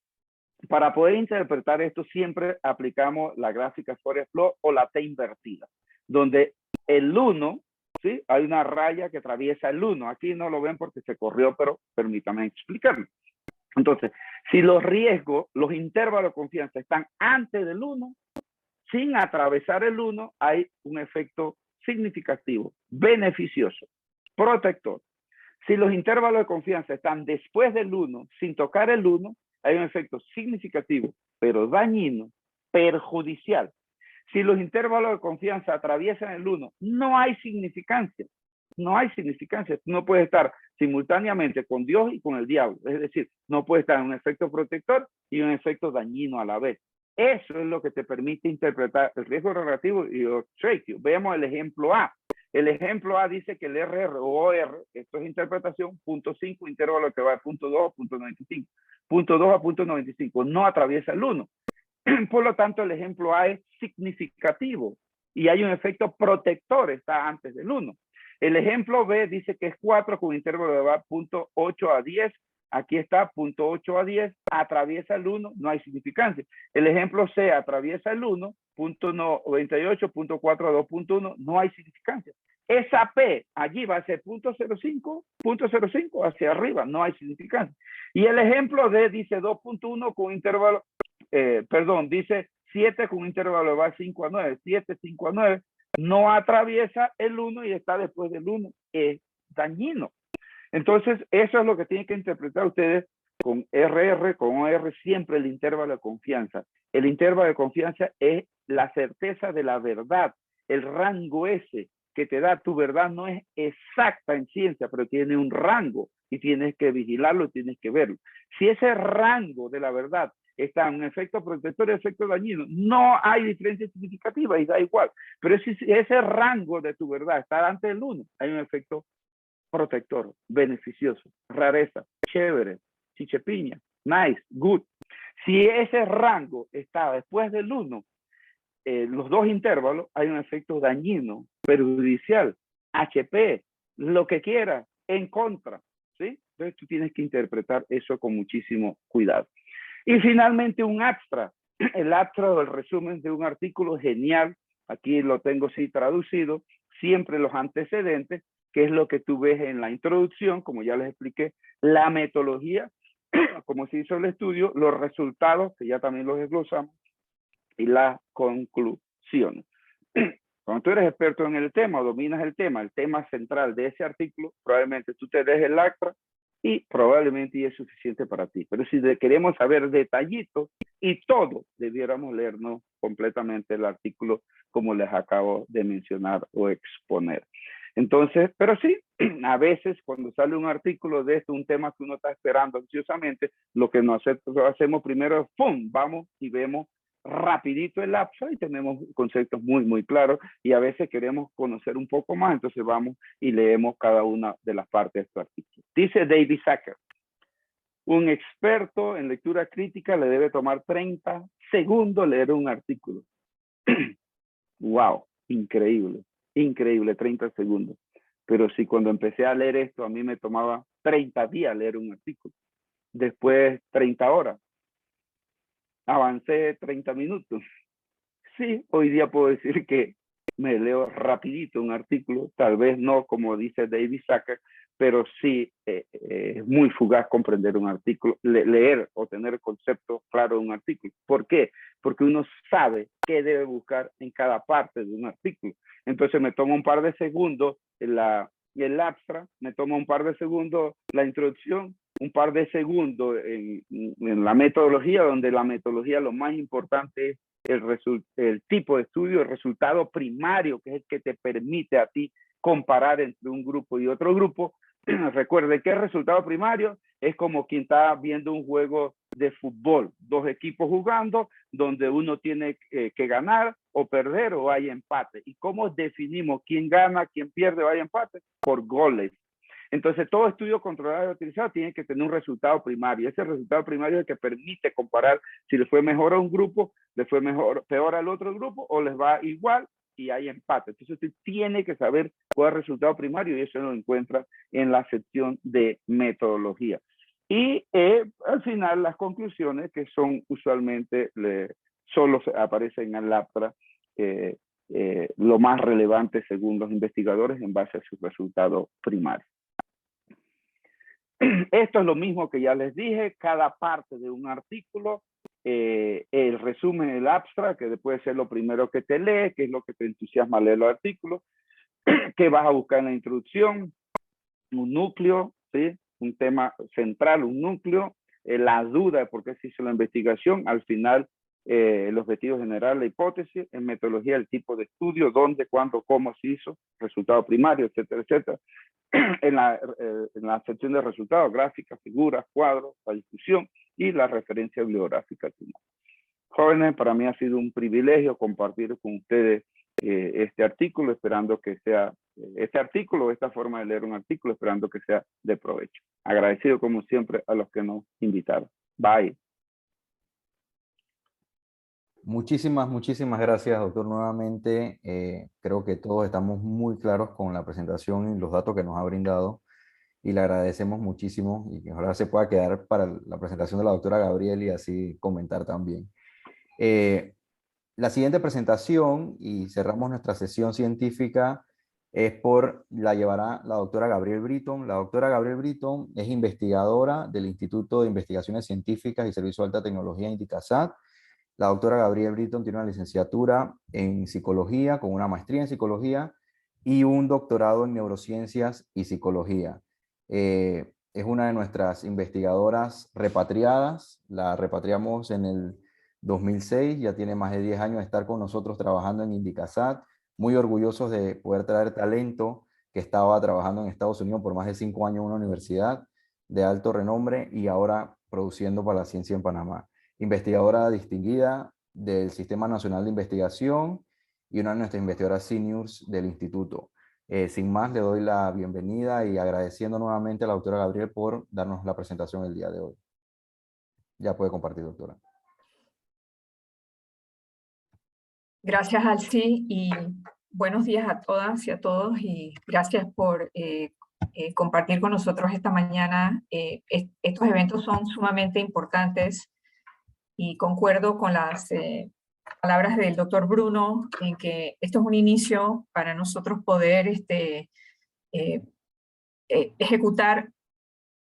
para poder interpretar esto, siempre aplicamos la gráfica Fourier-Flow o la T invertida, donde el 1, ¿sí? Hay una raya que atraviesa el 1. Aquí no lo ven porque se corrió, pero permítanme explicarlo. Entonces, si los riesgos, los intervalos de confianza están antes del 1, sin atravesar el 1, hay un efecto significativo, beneficioso, protector. Si los intervalos de confianza están después del 1, sin tocar el 1, hay un efecto significativo, pero dañino, perjudicial. Si los intervalos de confianza atraviesan el 1, no hay significancia. No hay significancia. No puede estar simultáneamente con Dios y con el diablo. Es decir, no puede estar en un efecto protector y un efecto dañino a la vez. Eso es lo que te permite interpretar el riesgo relativo y obsequio. Veamos el ejemplo A. El ejemplo A dice que el RR o OR, esto es interpretación, punto 5, intervalo que va de punto 2 a punto 95. Punto 2 a punto 95, no atraviesa el 1. Por lo tanto, el ejemplo A es significativo y hay un efecto protector, está antes del 1. El ejemplo B dice que es 4 con intervalo de punto 8 a 10. Aquí está, punto 8 a 10, atraviesa el 1, no hay significancia. El ejemplo C atraviesa el 1, punto 98, punto 4 a 2.1, no hay significancia. Esa P allí va a ser punto 0.5 hacia arriba, no hay significancia. Y el ejemplo D dice 2.1 con intervalo, dice 7 con intervalo va 5 a 9, 7, 5 a 9, no atraviesa el 1 y está después del 1, es dañino. Entonces, eso es lo que tienen que interpretar ustedes con RR, con OR, siempre el intervalo de confianza. El intervalo de confianza es la certeza de la verdad, el rango ese que te da tu verdad no es exacta en ciencia, pero tiene un rango y tienes que vigilarlo, tienes que verlo. Si ese rango de la verdad está en un efecto protector y efecto dañino, no hay diferencia significativa y da igual. Pero si ese rango de tu verdad está antes del 1, hay un efecto protector, beneficioso, rareza, chévere, chichepiña, nice, good. Si ese rango está después del 1, los dos intervalos, hay un efecto dañino, perjudicial, HP, lo que quiera, en contra, ¿sí? Entonces tú tienes que interpretar eso con muchísimo cuidado. Y finalmente un abstract. El abstract o el resumen de un artículo genial, aquí lo tengo sí traducido, siempre los antecedentes, que es lo que tú ves en la introducción, como ya les expliqué, la metodología, como se hizo el estudio, los resultados, que ya también los desglosamos, y la conclusión. Cuando tú eres experto en el tema, dominas el tema central de ese artículo, probablemente tú te des el acta y probablemente es suficiente para ti. Pero si queremos saber detallitos y todo, debiéramos leernos completamente el artículo como les acabo de mencionar o exponer. Entonces, pero sí, a veces cuando sale un artículo de esto, un tema que uno está esperando ansiosamente, lo que nosotros hacemos primero es, ¡pum!, vamos y vemos rapidito el lapso y tenemos conceptos muy, muy claros y a veces queremos conocer un poco más, entonces vamos y leemos cada una de las partes de este artículo. Dice David Zucker, un experto en lectura crítica le debe tomar 30 segundos leer un artículo. Wow, increíble, increíble, 30 segundos. Pero si cuando empecé a leer esto, a mí me tomaba 30 días leer un artículo. Después 30 horas. Avancé 30 minutos. Sí, hoy día puedo decir que me leo rapidito un artículo, tal vez no como dice David Zucker, pero sí es muy fugaz comprender un artículo, leer o tener concepto claro de un artículo. ¿Por qué? Porque uno sabe qué debe buscar en cada parte de un artículo. Entonces me toma un par de segundos el abstract, me toma un par de segundos la introducción, un par de segundos en la metodología, donde la metodología lo más importante es el tipo de estudio, el resultado primario, que es el que te permite a ti comparar entre un grupo y otro grupo. Recuerde que el resultado primario es como quien está viendo un juego de fútbol, dos equipos jugando, donde uno tiene que ganar o perder o hay empate. ¿Y cómo definimos quién gana, quién pierde o hay empate? Por goles. Entonces, todo estudio controlado y utilizado tiene que tener un resultado primario. Ese resultado primario es el que permite comparar si le fue mejor a un grupo, le fue peor al otro grupo, o les va igual y hay empate. Entonces, usted tiene que saber cuál es el resultado primario y eso lo encuentra en la sección de metodología. Y al final, las conclusiones, que son usualmente, solo aparecen en el APTRA, lo más relevante según los investigadores en base a su resultado primario. Esto es lo mismo que ya les dije, cada parte de un artículo, el resumen, el abstract, que puede ser lo primero que te lee, que es lo que te entusiasma leer los artículos, que vas a buscar en la introducción, un núcleo, ¿sí? Un tema central, un núcleo, la duda de por qué se hizo la investigación, al final el objetivo general, la hipótesis, en metodología el tipo de estudio, dónde, cuándo, cómo se hizo, resultado primario, etcétera, etcétera. En la sección de resultados, gráficas, figuras, cuadros, la discusión y la referencia bibliográfica final. Jóvenes, para mí ha sido un privilegio compartir con ustedes este artículo, esperando que sea, esta forma de leer un artículo, esperando que sea de provecho. Agradecido como siempre a los que nos invitaron. Bye. Muchísimas gracias, doctor, nuevamente. Creo que todos estamos muy claros con la presentación y los datos que nos ha brindado y le agradecemos muchísimo y que ojalá se pueda quedar para la presentación de la doctora Gabriel y así comentar también. La siguiente presentación y cerramos nuestra sesión científica la llevará la doctora Gabriel Britton. La doctora Gabriel Britton es investigadora del Instituto de Investigaciones Científicas y Servicio de Alta Tecnología INDICASAT. La doctora Gabriel Britton tiene una licenciatura en psicología con una maestría en psicología y un doctorado en neurociencias y psicología. Es una de nuestras investigadoras repatriadas. La repatriamos en el 2006, ya tiene más de 10 años de estar con nosotros trabajando en INDICASAT, muy orgullosos de poder traer talento que estaba trabajando en Estados Unidos por más de 5 años en una universidad de alto renombre y ahora produciendo para la ciencia en Panamá. Investigadora distinguida del Sistema Nacional de Investigación y una de nuestras investigadoras seniors del instituto. Sin más, le doy la bienvenida y agradeciendo nuevamente a la doctora Gabriel por darnos la presentación el día de hoy. Ya puede compartir, doctora. Gracias, Alci, y buenos días a todas y a todos, y gracias por compartir con nosotros esta mañana. Estos eventos son sumamente importantes y concuerdo con las palabras del doctor Bruno en que esto es un inicio para nosotros poder ejecutar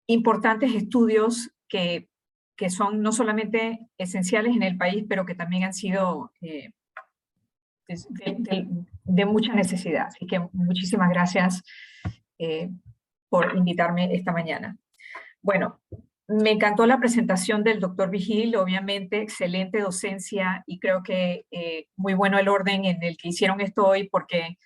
importantes estudios que son no solamente esenciales en el país, pero que también han sido de mucha necesidad. Así que muchísimas gracias por invitarme esta mañana. Bueno, me encantó la presentación del doctor Vigil, obviamente excelente docencia, y creo que muy bueno el orden en el que hicieron esto hoy, porque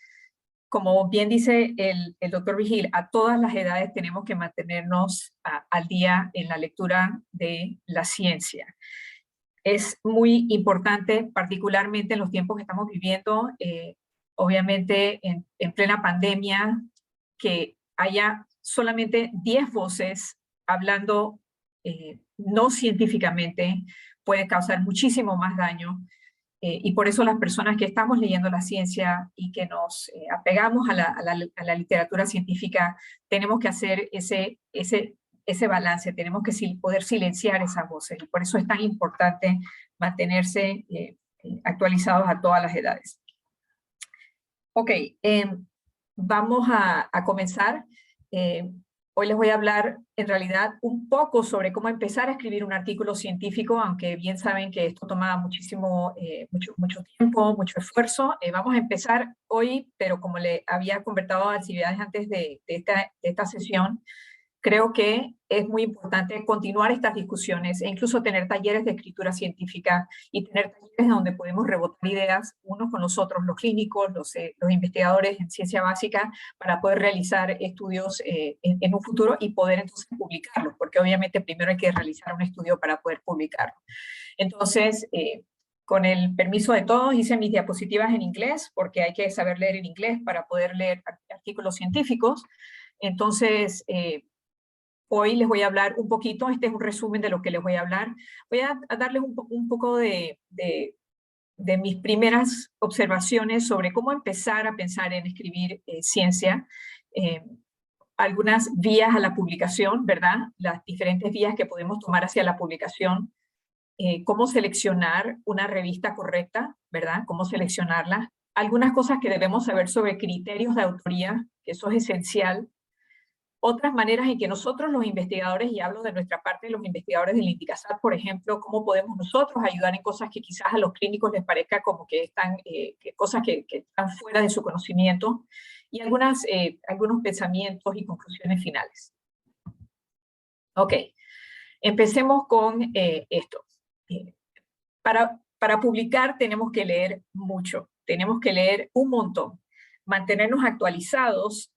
como bien dice el doctor Vigil, a todas las edades tenemos que mantenernos al día en la lectura de la ciencia. Es muy importante, particularmente en los tiempos que estamos viviendo, obviamente en plena pandemia, que haya solamente 10 voces hablando no científicamente, puede causar muchísimo más daño. Y por eso las personas que estamos leyendo la ciencia y que nos apegamos a la literatura científica, tenemos que hacer ese balance, tenemos que poder silenciar esas voces. Y por eso es tan importante mantenerse actualizados a todas las edades. Ok, vamos a comenzar. Hoy les voy a hablar en realidad un poco sobre cómo empezar a escribir un artículo científico, aunque bien saben que esto toma mucho tiempo, mucho esfuerzo. Vamos a empezar hoy, pero como le había conversado a actividades antes de esta sesión, creo que es muy importante continuar estas discusiones e incluso tener talleres de escritura científica y tener talleres donde podemos rebotar ideas unos con los otros, los clínicos, los investigadores en ciencia básica, para poder realizar estudios en un futuro y poder entonces publicarlos, porque obviamente primero hay que realizar un estudio para poder publicarlo. Entonces, con el permiso de todos, hice mis diapositivas en inglés, porque hay que saber leer en inglés para poder leer artículos científicos. Entonces, hoy les voy a hablar un poquito, este es un resumen de lo que les voy a hablar. Voy a darles un poco de mis primeras observaciones sobre cómo empezar a pensar en escribir ciencia, algunas vías a la publicación, ¿verdad? Las diferentes vías que podemos tomar hacia la publicación, cómo seleccionar una revista correcta, ¿verdad? Cómo seleccionarla. Algunas cosas que debemos saber sobre criterios de autoría, que eso es esencial. Otras maneras en que nosotros los investigadores, y hablo de nuestra parte, los investigadores del INDICASAT, por ejemplo, cómo podemos nosotros ayudar en cosas que quizás a los clínicos les parezca como que están, cosas que están fuera de su conocimiento, y algunos pensamientos y conclusiones finales. Ok, empecemos con esto. Para publicar tenemos que leer mucho, tenemos que leer un montón. Mantenernos actualizados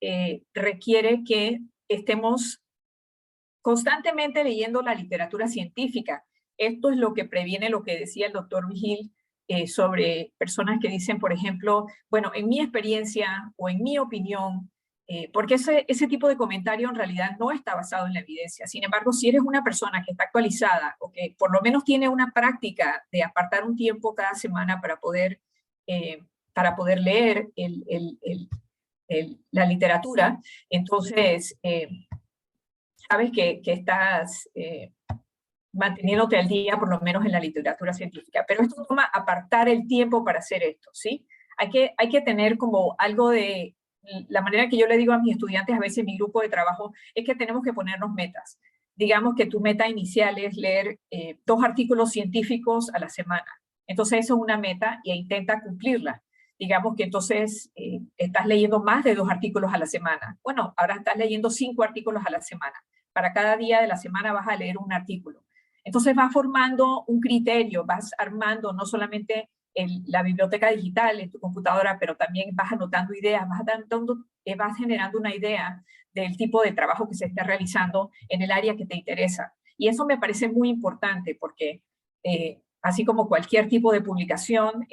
requiere que estemos constantemente leyendo la literatura científica. Esto es lo que previene lo que decía el doctor Vigil sobre personas que dicen, por ejemplo, bueno, en mi experiencia o en mi opinión, porque ese tipo de comentario en realidad no está basado en la evidencia. Sin embargo, si eres una persona que está actualizada o que por lo menos tiene una práctica de apartar un tiempo cada semana para poder leer la literatura, entonces sabes que estás manteniéndote al día, por lo menos en la literatura científica. Pero esto toma apartar el tiempo para hacer esto, ¿sí? Hay que tener como algo de... La manera que yo le digo a mis estudiantes, a veces en mi grupo de trabajo, es que tenemos que ponernos metas. Digamos que tu meta inicial es leer 2 artículos científicos a la semana. Entonces eso es una meta e intenta cumplirla. Digamos que entonces estás leyendo más de 2 artículos a la semana. Bueno, ahora estás leyendo 5 artículos a la semana. Para cada día de la semana vas a leer un artículo. Entonces vas formando un criterio, vas armando no solamente la biblioteca digital en tu computadora, pero también vas anotando ideas, vas generando una idea del tipo de trabajo que se está realizando en el área que te interesa. Y eso me parece muy importante porque así como cualquier tipo de publicación,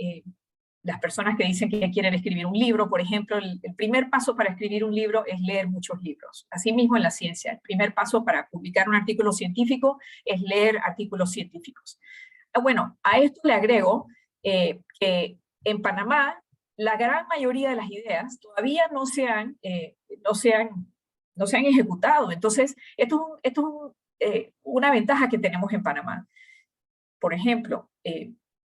las personas que dicen que quieren escribir un libro, por ejemplo, el primer paso para escribir un libro es leer muchos libros. Asimismo en la ciencia, el primer paso para publicar un artículo científico es leer artículos científicos. Bueno, a esto le agrego que en Panamá la gran mayoría de las ideas todavía no se han ejecutado. Entonces, esto es una ventaja que tenemos en Panamá. Por ejemplo,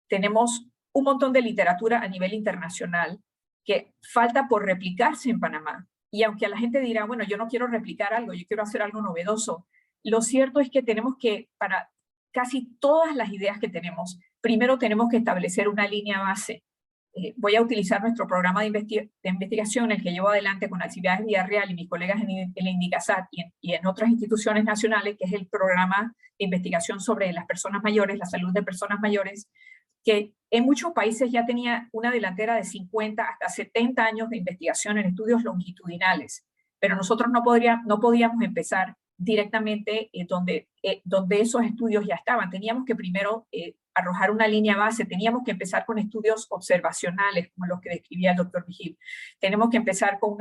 tenemos un montón de literatura a nivel internacional que falta por replicarse en Panamá. Y aunque a la gente dirá, bueno, yo no quiero replicar algo, yo quiero hacer algo novedoso, lo cierto es que tenemos que, para casi todas las ideas que tenemos, primero tenemos que establecer una línea base. Voy a utilizar nuestro programa de investigación, el que llevo adelante con Alcibiades Villarreal y mis colegas en el INDICASAT y en otras instituciones nacionales, que es el programa de investigación sobre las personas mayores, la salud de personas mayores, que en muchos países ya tenía una delantera de 50 hasta 70 años de investigación en estudios longitudinales, pero nosotros no podíamos empezar directamente donde esos estudios ya estaban. Teníamos que primero arrojar una línea base, teníamos que empezar con estudios observacionales, como los que describía el doctor Vigil. Tenemos que empezar con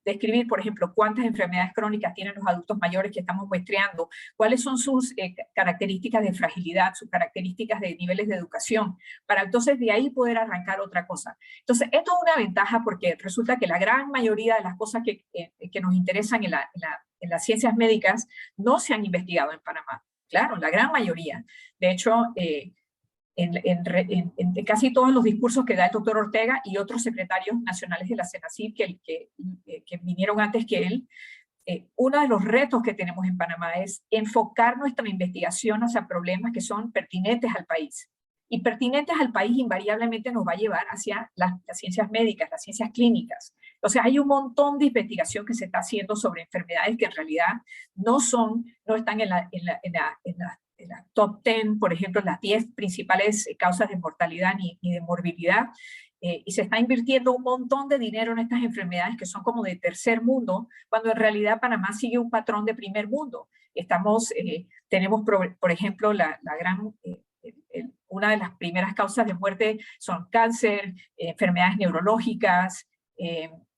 describir, por ejemplo, cuántas enfermedades crónicas tienen los adultos mayores que estamos muestreando, cuáles son sus características de fragilidad, sus características de niveles de educación, para entonces de ahí poder arrancar otra cosa. Entonces, esto es una ventaja porque resulta que la gran mayoría de las cosas que nos interesan en las ciencias médicas no se han investigado en Panamá. Claro, la gran mayoría. De hecho, en casi todos los discursos que da el doctor Ortega y otros secretarios nacionales de la CENACYT que vinieron antes que él, uno de los retos que tenemos en Panamá es enfocar nuestra investigación hacia problemas que son pertinentes al país. Y pertinentes al país invariablemente nos va a llevar hacia las ciencias médicas, las ciencias clínicas. Entonces hay un montón de investigación que se está haciendo sobre enfermedades que en realidad no están en la top 10, por ejemplo, las 10 principales causas de mortalidad ni de morbilidad, y se está invirtiendo un montón de dinero en estas enfermedades que son como de tercer mundo, cuando en realidad Panamá sigue un patrón de primer mundo. Tenemos, por ejemplo, una de las primeras causas de muerte son cáncer, enfermedades neurológicas,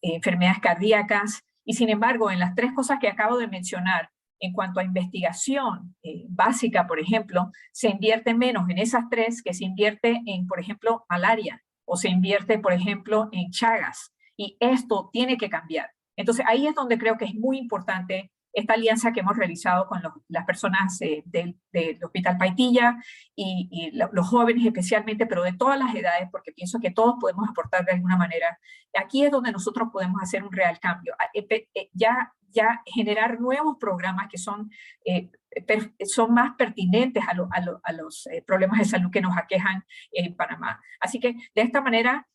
enfermedades cardíacas, y sin embargo, en las tres cosas que acabo de mencionar, en cuanto a investigación básica, por ejemplo, se invierte menos en esas tres que se invierte en, por ejemplo, malaria, o se invierte, por ejemplo, en Chagas, y esto tiene que cambiar. Entonces, ahí es donde creo que es muy importante esta alianza que hemos realizado con las personas del Hospital Paitilla y los jóvenes especialmente, pero de todas las edades, porque pienso que todos podemos aportar de alguna manera. Aquí es donde nosotros podemos hacer un real cambio. Ya generar nuevos programas que son más pertinentes a los problemas de salud que nos aquejan en Panamá. Así que de esta manera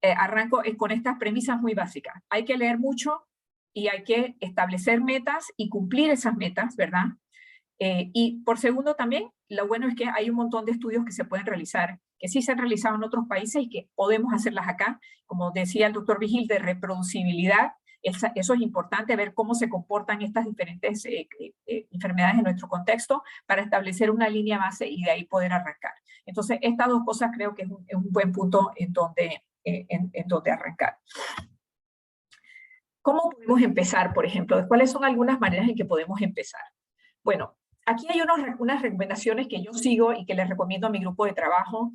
arranco con estas premisas muy básicas. Hay que leer mucho y hay que establecer metas y cumplir esas metas, ¿verdad? Y por segundo también, lo bueno es que hay un montón de estudios que se pueden realizar, que sí se han realizado en otros países y que podemos hacerlas acá, como decía el doctor Vigil, de reproducibilidad. Eso es importante, ver cómo se comportan estas diferentes enfermedades en nuestro contexto para establecer una línea base y de ahí poder arrancar. Entonces, estas dos cosas creo que es un buen punto en donde arrancar. ¿Cómo podemos empezar, por ejemplo? ¿Cuáles son algunas maneras en que podemos empezar? Bueno, aquí hay unas recomendaciones que yo sigo y que les recomiendo a mi grupo de trabajo.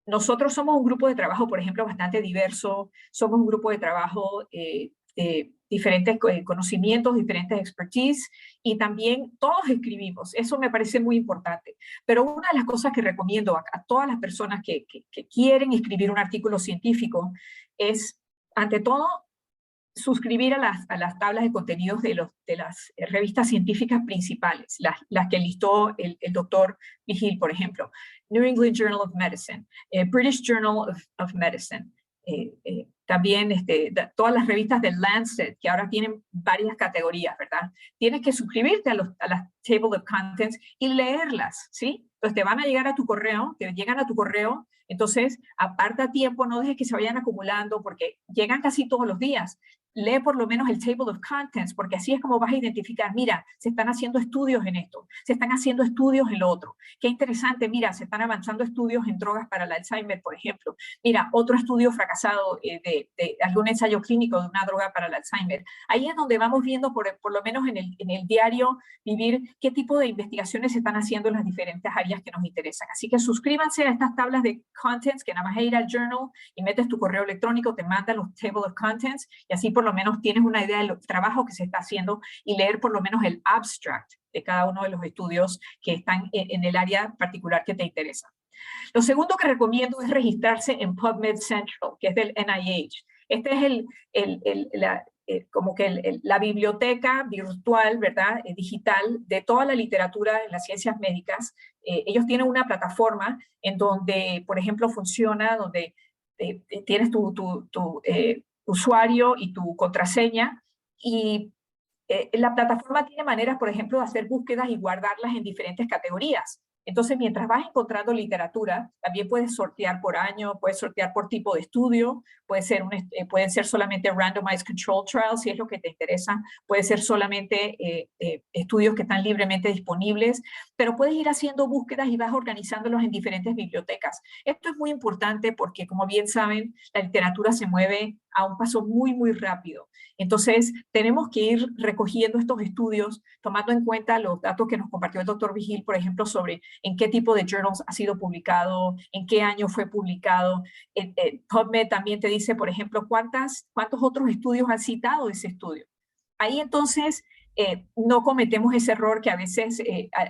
Nosotros somos un grupo de trabajo, por ejemplo, bastante diverso. Somos un grupo de trabajo de diferentes conocimientos, diferentes expertise, y también todos escribimos. Eso me parece muy importante. Pero una de las cosas que recomiendo a todas las personas que quieren escribir un artículo científico es, ante todo, suscribir a las tablas de contenidos de las revistas científicas principales, las que listó el doctor Vigil, por ejemplo. New England Journal of Medicine, British Journal of Medicine, también todas las revistas del Lancet, que ahora tienen varias categorías, ¿verdad? Tienes que suscribirte a las Table of Contents y leerlas, ¿sí? Entonces te van a llegar a tu correo, te llegan a tu correo, entonces aparta tiempo, no dejes que se vayan acumulando porque llegan casi todos los días. lee por lo menos el Table of Contents, porque así es como vas a identificar, mira, se están haciendo estudios en esto, se están haciendo estudios en lo otro. Qué interesante, mira, se están avanzando estudios en drogas para el Alzheimer, por ejemplo. Mira, otro estudio fracasado de algún ensayo clínico de una droga para el Alzheimer. Ahí es donde vamos viendo, por lo menos en el diario vivir, qué tipo de investigaciones se están haciendo en las diferentes áreas que nos interesan. Así que suscríbanse a estas tablas de contents, que nada más es ir al journal y metes tu correo electrónico, te manda los Table of Contents, y así por lo menos tienes una idea del trabajo que se está haciendo y leer por lo menos el abstract de cada uno de los estudios que están en el área particular que te interesa. Lo segundo que recomiendo es registrarse en PubMed Central, que es del NIH. Este es como que la biblioteca virtual, ¿verdad? Digital de toda la literatura en las ciencias médicas. Ellos tienen una plataforma en donde, por ejemplo, funciona, donde tienes tu usuario y tu contraseña, y la plataforma tiene maneras, por ejemplo, de hacer búsquedas y guardarlas en diferentes categorías. Entonces, mientras vas encontrando literatura, también puedes sortear por año, puedes sortear por tipo de estudio, pueden ser solamente randomized control trials, si es lo que te interesa, puede ser solamente estudios que están libremente disponibles, pero puedes ir haciendo búsquedas y vas organizándolos en diferentes bibliotecas. Esto es muy importante porque, como bien saben, la literatura se mueve a un paso muy, muy rápido. Entonces, tenemos que ir recogiendo estos estudios, tomando en cuenta los datos que nos compartió el doctor Vigil, por ejemplo, sobre en qué tipo de journals ha sido publicado, en qué año fue publicado. PubMed también te dice, por ejemplo, cuántos otros estudios han citado ese estudio. Ahí entonces no cometemos ese error que a veces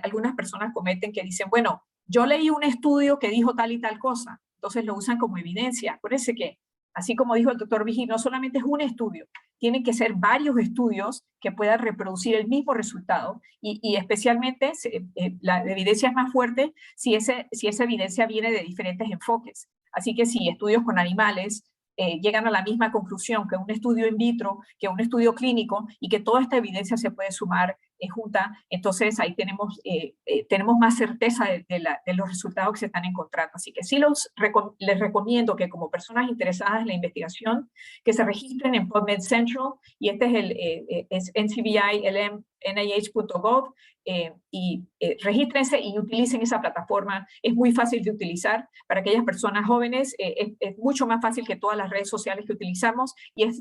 algunas personas cometen, que dicen, bueno, yo leí un estudio que dijo tal y tal cosa, entonces lo usan como evidencia. Acuérdense que, así como dijo el doctor Vigil, no solamente es un estudio, tienen que ser varios estudios que puedan reproducir el mismo resultado, y especialmente la evidencia es más fuerte si esa evidencia viene de diferentes enfoques. Así que si estudios con animales llegan a la misma conclusión que un estudio in vitro, que un estudio clínico, y que toda esta evidencia se puede sumar junta, entonces ahí tenemos más certeza de los resultados que se están encontrando. Así que sí les recomiendo que, como personas interesadas en la investigación, que se registren en PubMed Central, y este es ncbi.lm.nih.gov, y regístrense y utilicen esa plataforma. Es muy fácil de utilizar para aquellas personas jóvenes, es mucho más fácil que todas las redes sociales que utilizamos, y es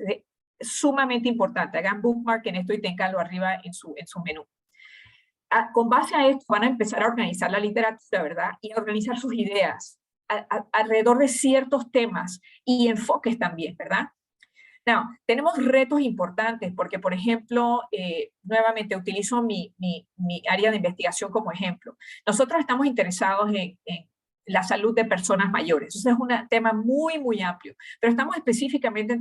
sumamente importante. Hagan bookmark en esto y ténganlo arriba en su menú. Con base a esto van a empezar a organizar la literatura, ¿verdad? Y a organizar sus ideas alrededor de ciertos temas y enfoques también, ¿verdad? Now, tenemos retos importantes porque, por ejemplo, nuevamente utilizo mi área de investigación como ejemplo. Nosotros estamos interesados en la salud de personas mayores. Eso es un tema muy, muy amplio, pero estamos específicamente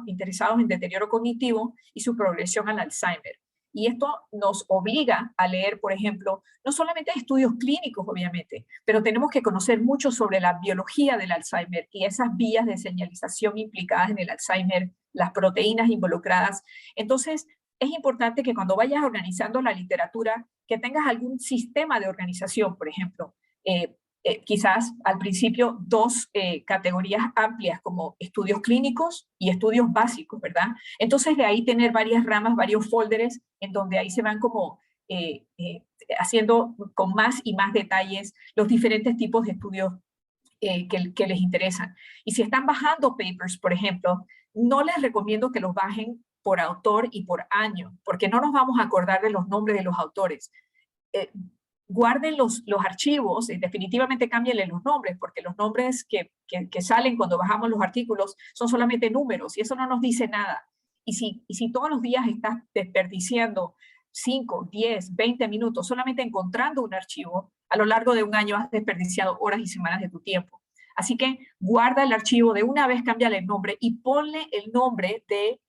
interesados en deterioro cognitivo y su progresión al Alzheimer. Y esto nos obliga a leer, por ejemplo, no solamente estudios clínicos, obviamente, pero tenemos que conocer mucho sobre la biología del Alzheimer y esas vías de señalización implicadas en el Alzheimer, las proteínas involucradas. Entonces, es importante que cuando vayas organizando la literatura, que tengas algún sistema de organización, por ejemplo, quizás al principio dos categorías amplias como estudios clínicos y estudios básicos, ¿verdad? Entonces de ahí tener varias ramas, varios folders en donde ahí se van como haciendo con más y más detalles los diferentes tipos de estudios que les interesan. Y si están bajando papers, por ejemplo, no les recomiendo que los bajen por autor y por año, porque no nos vamos a acordar de los nombres de los autores. Guarden los archivos y definitivamente cámbienle los nombres, porque los nombres que salen cuando bajamos los artículos son solamente números y eso no nos dice nada. Y si todos los días estás desperdiciando 5, 10, 20 minutos solamente encontrando un archivo, a lo largo de un año has desperdiciado horas y semanas de tu tiempo. Así que guarda el archivo de una vez, cámbiale el nombre y ponle el nombre de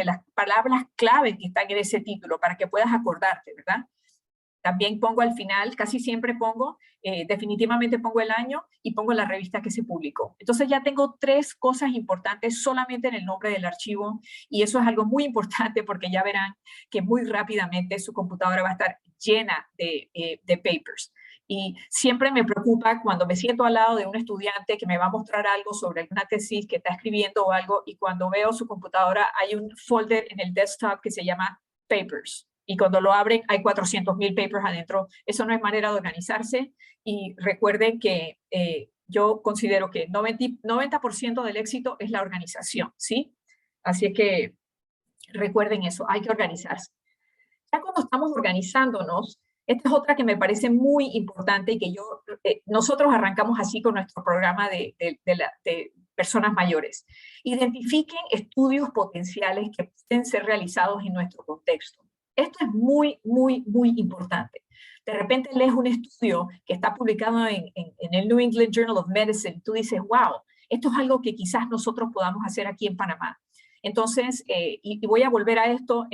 las palabras clave que están en ese título para que puedas acordarte, ¿verdad? También pongo al final, casi siempre pongo, definitivamente pongo el año y pongo la revista que se publicó. Entonces ya tengo 3 cosas importantes solamente en el nombre del archivo, y eso es algo muy importante porque ya verán que muy rápidamente su computadora va a estar llena de papers. Y siempre me preocupa cuando me siento al lado de un estudiante que me va a mostrar algo sobre una tesis que está escribiendo o algo, y cuando veo su computadora hay un folder en el desktop que se llama Papers. Y cuando lo abren hay 400.000 papers adentro. Eso no es manera de organizarse. Y recuerden que yo considero que 90% del éxito es la organización, ¿sí? Así que recuerden eso, hay que organizarse. Ya cuando estamos organizándonos, esta es otra que me parece muy importante y que nosotros arrancamos así con nuestro programa de personas mayores. Identifiquen estudios potenciales que pueden ser realizados en nuestro contexto. Esto es muy, muy, muy importante. De repente lees un estudio que está publicado en el New England Journal of Medicine y tú dices, wow, esto es algo que quizás nosotros podamos hacer aquí en Panamá. Entonces, y voy a volver a esto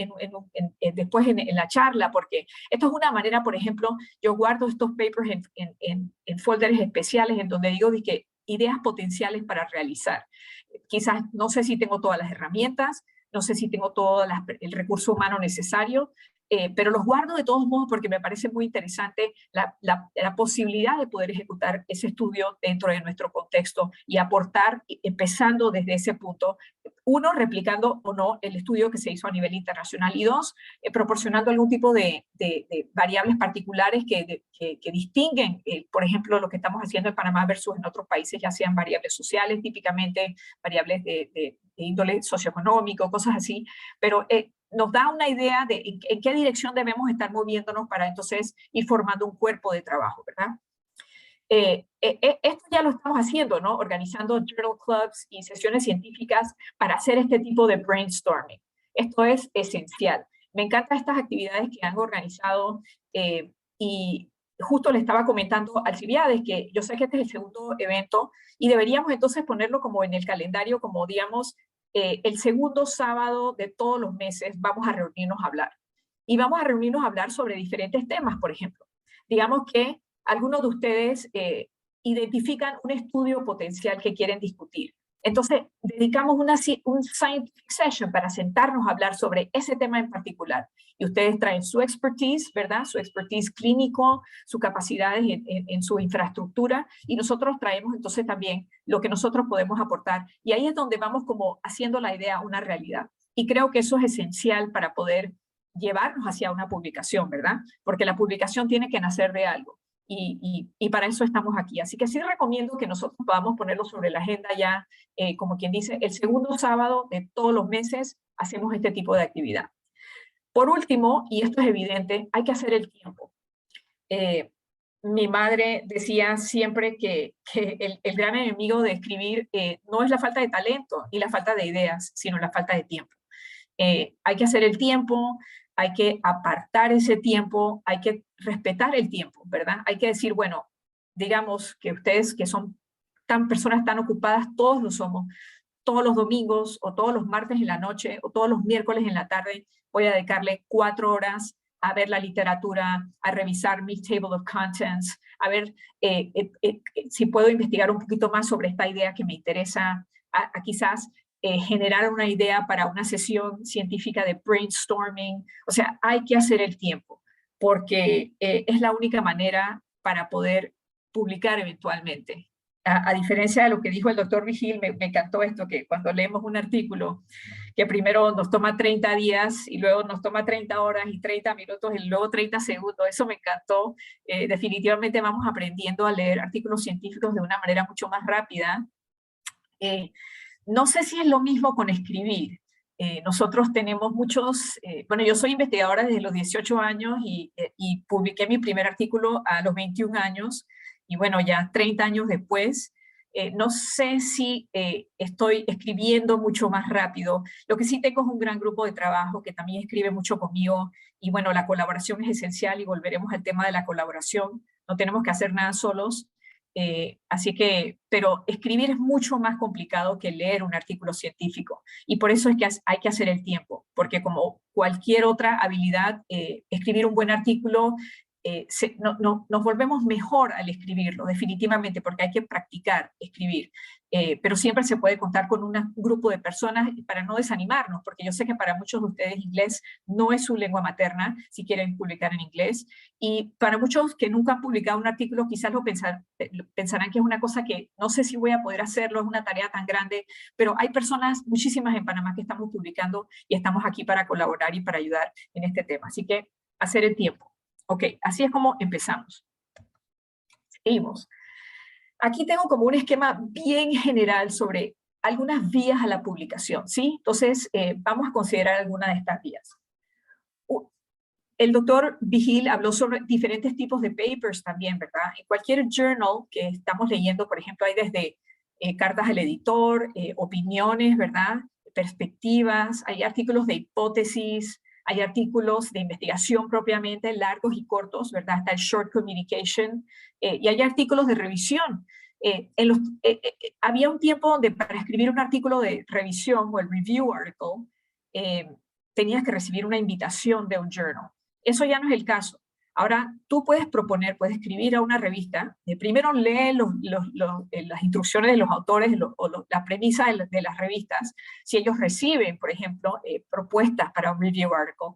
después en la charla, porque esto es una manera, por ejemplo, yo guardo estos papers en folders especiales en donde digo que ideas potenciales para realizar. Quizás no sé si tengo todas las herramientas, no sé si tengo todo el recurso humano necesario, pero los guardo de todos modos porque me parece muy interesante la posibilidad de poder ejecutar ese estudio dentro de nuestro contexto y aportar, empezando desde ese punto, uno, replicando o no el estudio que se hizo a nivel internacional, y dos, proporcionando algún tipo de variables particulares que distinguen, por ejemplo, lo que estamos haciendo en Panamá versus en otros países, ya sean variables sociales, típicamente variables de índole socioeconómico, cosas así, pero nos da una idea de en qué dirección debemos estar moviéndonos para entonces ir formando un cuerpo de trabajo, ¿verdad? Esto ya lo estamos haciendo, ¿no? Organizando journal clubs y sesiones científicas para hacer este tipo de brainstorming. Esto es esencial. Me encantan estas actividades que han organizado y justo le estaba comentando a Alcibiades que yo sé que este es el segundo evento y deberíamos entonces ponerlo como en el calendario, como digamos, el segundo sábado de todos los meses vamos a reunirnos a hablar. Y vamos a reunirnos a hablar sobre diferentes temas, por ejemplo. Digamos que algunos de ustedes identifican un estudio potencial que quieren discutir. Entonces, dedicamos un scientific session para sentarnos a hablar sobre ese tema en particular. Y ustedes traen su expertise, ¿verdad? Su expertise clínico, sus capacidades en su infraestructura, y nosotros traemos entonces también lo que nosotros podemos aportar. Y ahí es donde vamos como haciendo la idea una realidad. Y creo que eso es esencial para poder llevarnos hacia una publicación, ¿verdad? Porque la publicación tiene que nacer de algo. Y para eso estamos aquí. Así que sí recomiendo que nosotros podamos ponerlo sobre la agenda ya, como quien dice, el segundo sábado de todos los meses hacemos este tipo de actividad. Por último, y esto es evidente, hay que hacer el tiempo. Mi madre decía siempre que el gran enemigo de escribir no es la falta de talento ni la falta de ideas, sino la falta de tiempo. Hay que hacer el tiempo, hay que apartar ese tiempo, hay que respetar el tiempo, ¿verdad? Hay que decir, bueno, digamos que ustedes que son personas tan ocupadas, todos lo somos, todos los domingos o todos los martes en la noche o todos los miércoles en la tarde voy a dedicarle 4 horas a ver la literatura, a revisar mi table of contents, a ver si puedo investigar un poquito más sobre esta idea que me interesa, a quizás generar una idea para una sesión científica de brainstorming. O sea, hay que hacer el tiempo, porque es la única manera para poder publicar eventualmente. A diferencia de lo que dijo el doctor Vigil, me encantó esto, que cuando leemos un artículo, que primero nos toma 30 días y luego nos toma 30 horas y 30 minutos y luego 30 segundos, eso me encantó. Definitivamente vamos aprendiendo a leer artículos científicos de una manera mucho más rápida. No sé si es lo mismo con escribir. Nosotros tenemos muchos, bueno, yo soy investigadora desde los 18 años y publiqué mi primer artículo a los 21 años, y bueno, ya 30 años después, no sé si estoy escribiendo mucho más rápido. Lo que sí tengo es un gran grupo de trabajo que también escribe mucho conmigo, y bueno, la colaboración es esencial y volveremos al tema de la colaboración. No tenemos que hacer nada solos. Así que, pero escribir es mucho más complicado que leer un artículo científico, y por eso es que hay que hacer el tiempo, porque como cualquier otra habilidad, escribir un buen artículo nos volvemos mejor al escribirlo, definitivamente, porque hay que practicar escribir. Pero siempre se puede contar con un grupo de personas para no desanimarnos, porque yo sé que para muchos de ustedes inglés no es su lengua materna, si quieren publicar en inglés, y para muchos que nunca han publicado un artículo quizás pensarán que es una cosa que no sé si voy a poder hacerlo, es una tarea tan grande, pero hay personas, muchísimas en Panamá, que estamos publicando y estamos aquí para colaborar y para ayudar en este tema. Así que hacer el tiempo. Ok, así es como empezamos. Seguimos. Aquí tengo como un esquema bien general sobre algunas vías a la publicación, ¿sí? Entonces, vamos a considerar algunas de estas vías. El doctor Vigil habló sobre diferentes tipos de papers también, ¿verdad? En cualquier journal que estamos leyendo, por ejemplo, hay desde cartas al editor, opiniones, ¿verdad? Perspectivas, hay artículos de hipótesis, hay artículos de investigación propiamente, largos y cortos, ¿verdad? Está el short communication, y hay artículos de revisión. Había un tiempo donde para escribir un artículo de revisión o el review article, tenías que recibir una invitación de un journal. Eso ya no es el caso. Ahora, tú puedes proponer, puedes escribir a una revista, primero lee las instrucciones de los autores la premisa de las revistas, si ellos reciben, por ejemplo, propuestas para un review article.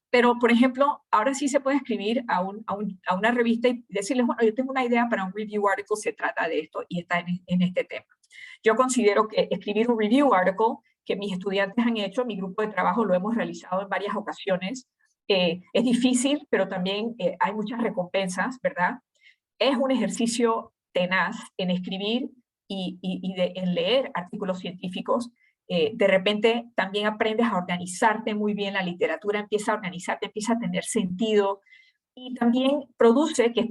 Pero, por ejemplo, ahora sí se puede escribir a una revista y decirles, bueno, yo tengo una idea para un review article, se trata de esto y está en este tema. Yo considero que escribir un review article, que mis estudiantes han hecho, mi grupo de trabajo lo hemos realizado en varias ocasiones, es difícil, pero también hay muchas recompensas, ¿verdad? Es un ejercicio tenaz en escribir en leer artículos científicos. De repente también aprendes a organizarte muy bien, la literatura empieza a organizarte, empieza a tener sentido, y también produce que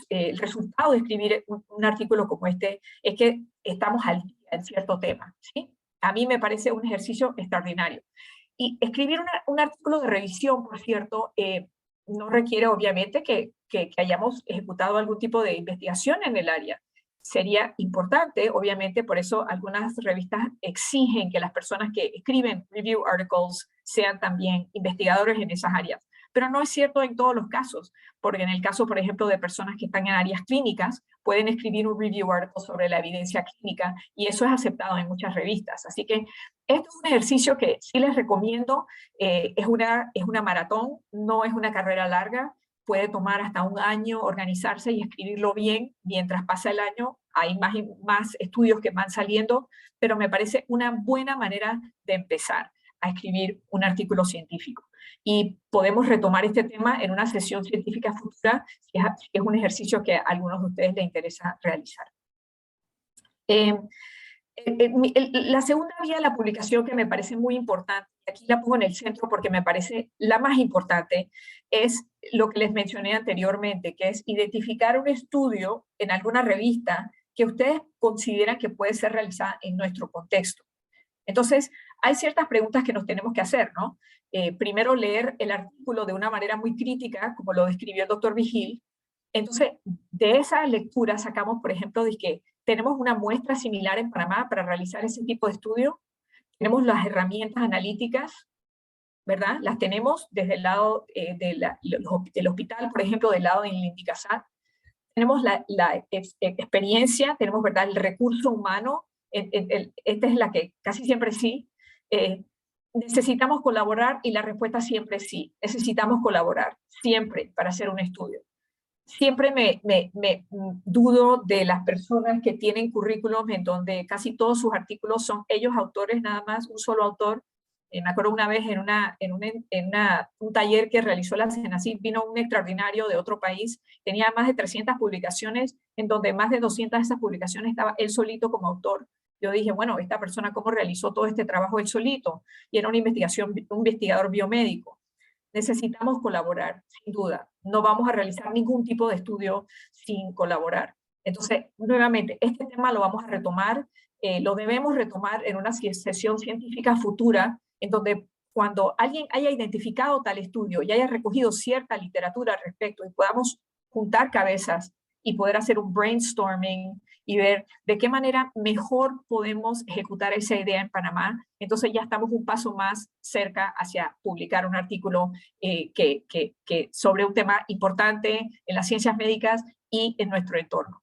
el resultado de escribir un artículo como este es que estamos al día en cierto tema, ¿sí? A mí me parece un ejercicio extraordinario. Y escribir un artículo de revisión, por cierto, no requiere obviamente que hayamos ejecutado algún tipo de investigación en el área. Sería importante, obviamente, por eso algunas revistas exigen que las personas que escriben review articles sean también investigadores en esas áreas. Pero no es cierto en todos los casos, porque en el caso, por ejemplo, de personas que están en áreas clínicas, pueden escribir un review article sobre la evidencia clínica y eso es aceptado en muchas revistas. Así que esto es un ejercicio que sí les recomiendo, es una maratón, no es una carrera larga, puede tomar hasta un año organizarse y escribirlo bien. Mientras pasa el año, hay más estudios que van saliendo, pero me parece una buena manera de empezar a escribir un artículo científico. Y podemos retomar este tema en una sesión científica futura, si es un ejercicio que a algunos de ustedes les interesa realizar. La segunda vía de la publicación que me parece muy importante, aquí la pongo en el centro porque me parece la más importante, es lo que les mencioné anteriormente, que es identificar un estudio en alguna revista que ustedes consideran que puede ser realizada en nuestro contexto. Entonces, hay ciertas preguntas que nos tenemos que hacer, ¿no? Primero, leer el artículo de una manera muy crítica, como lo describió el doctor Vigil. Entonces, de esa lectura sacamos, por ejemplo, de que tenemos una muestra similar en Panamá para realizar ese tipo de estudio. Tenemos las herramientas analíticas, ¿verdad? Las tenemos desde el lado del hospital, por ejemplo, del lado del INDICASAT. Tenemos la experiencia, tenemos, ¿verdad?, el recurso humano. Esta es la que casi siempre sí. Necesitamos colaborar y la respuesta siempre es sí. Necesitamos colaborar siempre para hacer un estudio. Siempre me dudo de las personas que tienen currículums en donde casi todos sus artículos son ellos autores nada más, un solo autor. Me acuerdo una vez en un taller que realizó la CENACYT, vino un extraordinario de otro país, tenía más de 300 publicaciones, en donde más de 200 de esas publicaciones estaba él solito como autor. Yo dije, bueno, esta persona cómo realizó todo este trabajo él solito, y era un investigador biomédico. Necesitamos colaborar, sin duda. No vamos a realizar ningún tipo de estudio sin colaborar. Entonces, nuevamente, este tema lo vamos a retomar, lo debemos retomar en una sesión científica futura, en donde cuando alguien haya identificado tal estudio y haya recogido cierta literatura al respecto y podamos juntar cabezas y poder hacer un brainstorming y ver de qué manera mejor podemos ejecutar esa idea en Panamá. Entonces ya estamos un paso más cerca hacia publicar un artículo sobre un tema importante en las ciencias médicas y en nuestro entorno.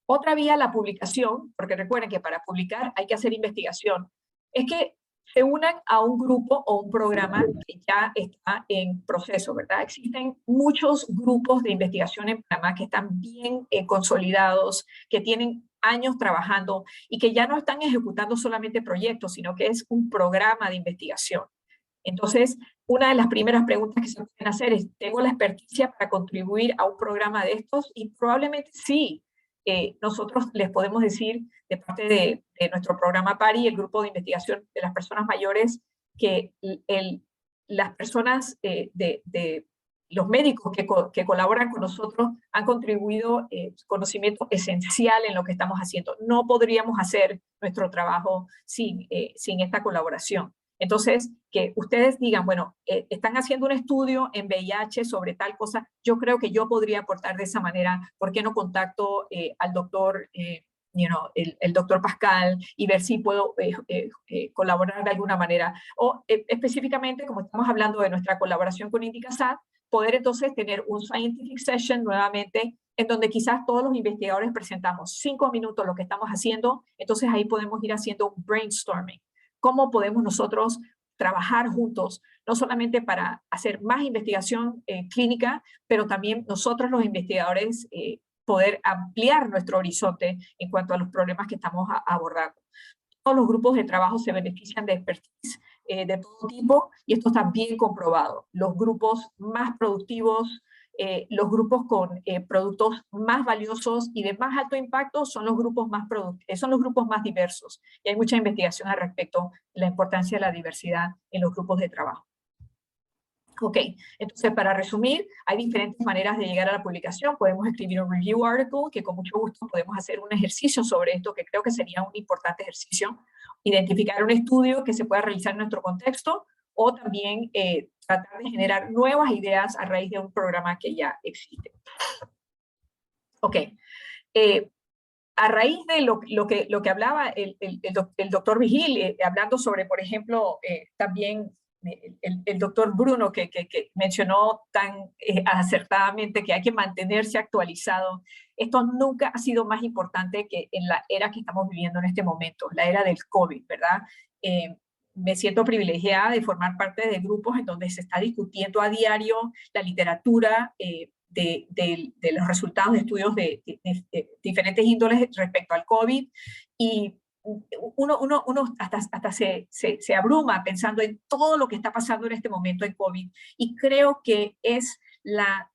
Otra vía, la publicación, porque recuerden que para publicar hay que hacer investigación, es que se unan a un grupo o un programa que ya está en proceso, ¿verdad? Existen muchos grupos de investigación en Panamá que están bien consolidados, que tienen años trabajando y que ya no están ejecutando solamente proyectos, sino que es un programa de investigación. Entonces, una de las primeras preguntas que se pueden hacer es, ¿tengo la experticia para contribuir a un programa de estos? Y probablemente sí. Nosotros les podemos decir, de parte de nuestro programa PARI, el grupo de investigación de las personas mayores, que las personas los médicos que colaboran con nosotros han contribuido conocimiento esencial en lo que estamos haciendo. No podríamos hacer nuestro trabajo sin esta colaboración. Entonces, que ustedes digan, bueno, están haciendo un estudio en VIH sobre tal cosa, yo creo que yo podría aportar de esa manera. ¿Por qué no contacto al doctor, el doctor Pascal y ver si puedo colaborar de alguna manera? O específicamente, como estamos hablando de nuestra colaboración con Indicasat, poder entonces tener un scientific session nuevamente en donde quizás todos los investigadores presentamos 5 minutos lo que estamos haciendo, entonces ahí podemos ir haciendo un brainstorming. ¿Cómo podemos nosotros trabajar juntos, no solamente para hacer más investigación clínica, pero también nosotros los investigadores poder ampliar nuestro horizonte en cuanto a los problemas que estamos abordando? Todos los grupos de trabajo se benefician de expertise de todo tipo y esto está bien comprobado. Los grupos más productivos, los grupos con productos más valiosos y de más alto impacto son los grupos más diversos. Y hay mucha investigación al respecto de la importancia de la diversidad en los grupos de trabajo. Ok, entonces para resumir, hay diferentes maneras de llegar a la publicación. Podemos escribir un review article, que con mucho gusto podemos hacer un ejercicio sobre esto, que creo que sería un importante ejercicio. Identificar un estudio que se pueda realizar en nuestro contexto, o también tratar de generar nuevas ideas a raíz de un programa que ya existe. Ok, a raíz de lo que hablaba el doctor Vigil, hablando sobre, por ejemplo, también el doctor Bruno, que mencionó tan acertadamente que hay que mantenerse actualizado. Esto nunca ha sido más importante que en la era que estamos viviendo en este momento, la era del COVID, ¿verdad? Me siento privilegiada de formar parte de grupos en donde se está discutiendo a diario la literatura de los resultados de estudios de diferentes índoles respecto al COVID, y uno hasta se abruma pensando en todo lo que está pasando en este momento en COVID, y creo que es la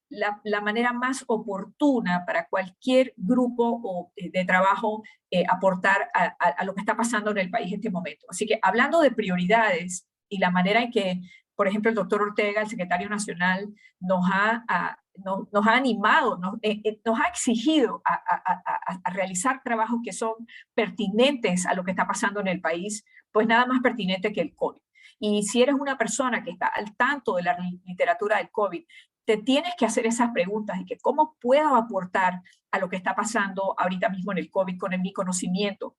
manera más oportuna para cualquier grupo de trabajo aportar a lo que está pasando en el país en este momento. Así que hablando de prioridades y la manera en que, por ejemplo, el doctor Ortega, el secretario nacional, nos ha animado, nos ha exigido a realizar trabajos que son pertinentes a lo que está pasando en el país, pues nada más pertinente que el COVID. Y si eres una persona que está al tanto de la literatura del COVID, te tienes que hacer esas preguntas y que cómo puedo aportar a lo que está pasando ahorita mismo en el COVID con mi conocimiento,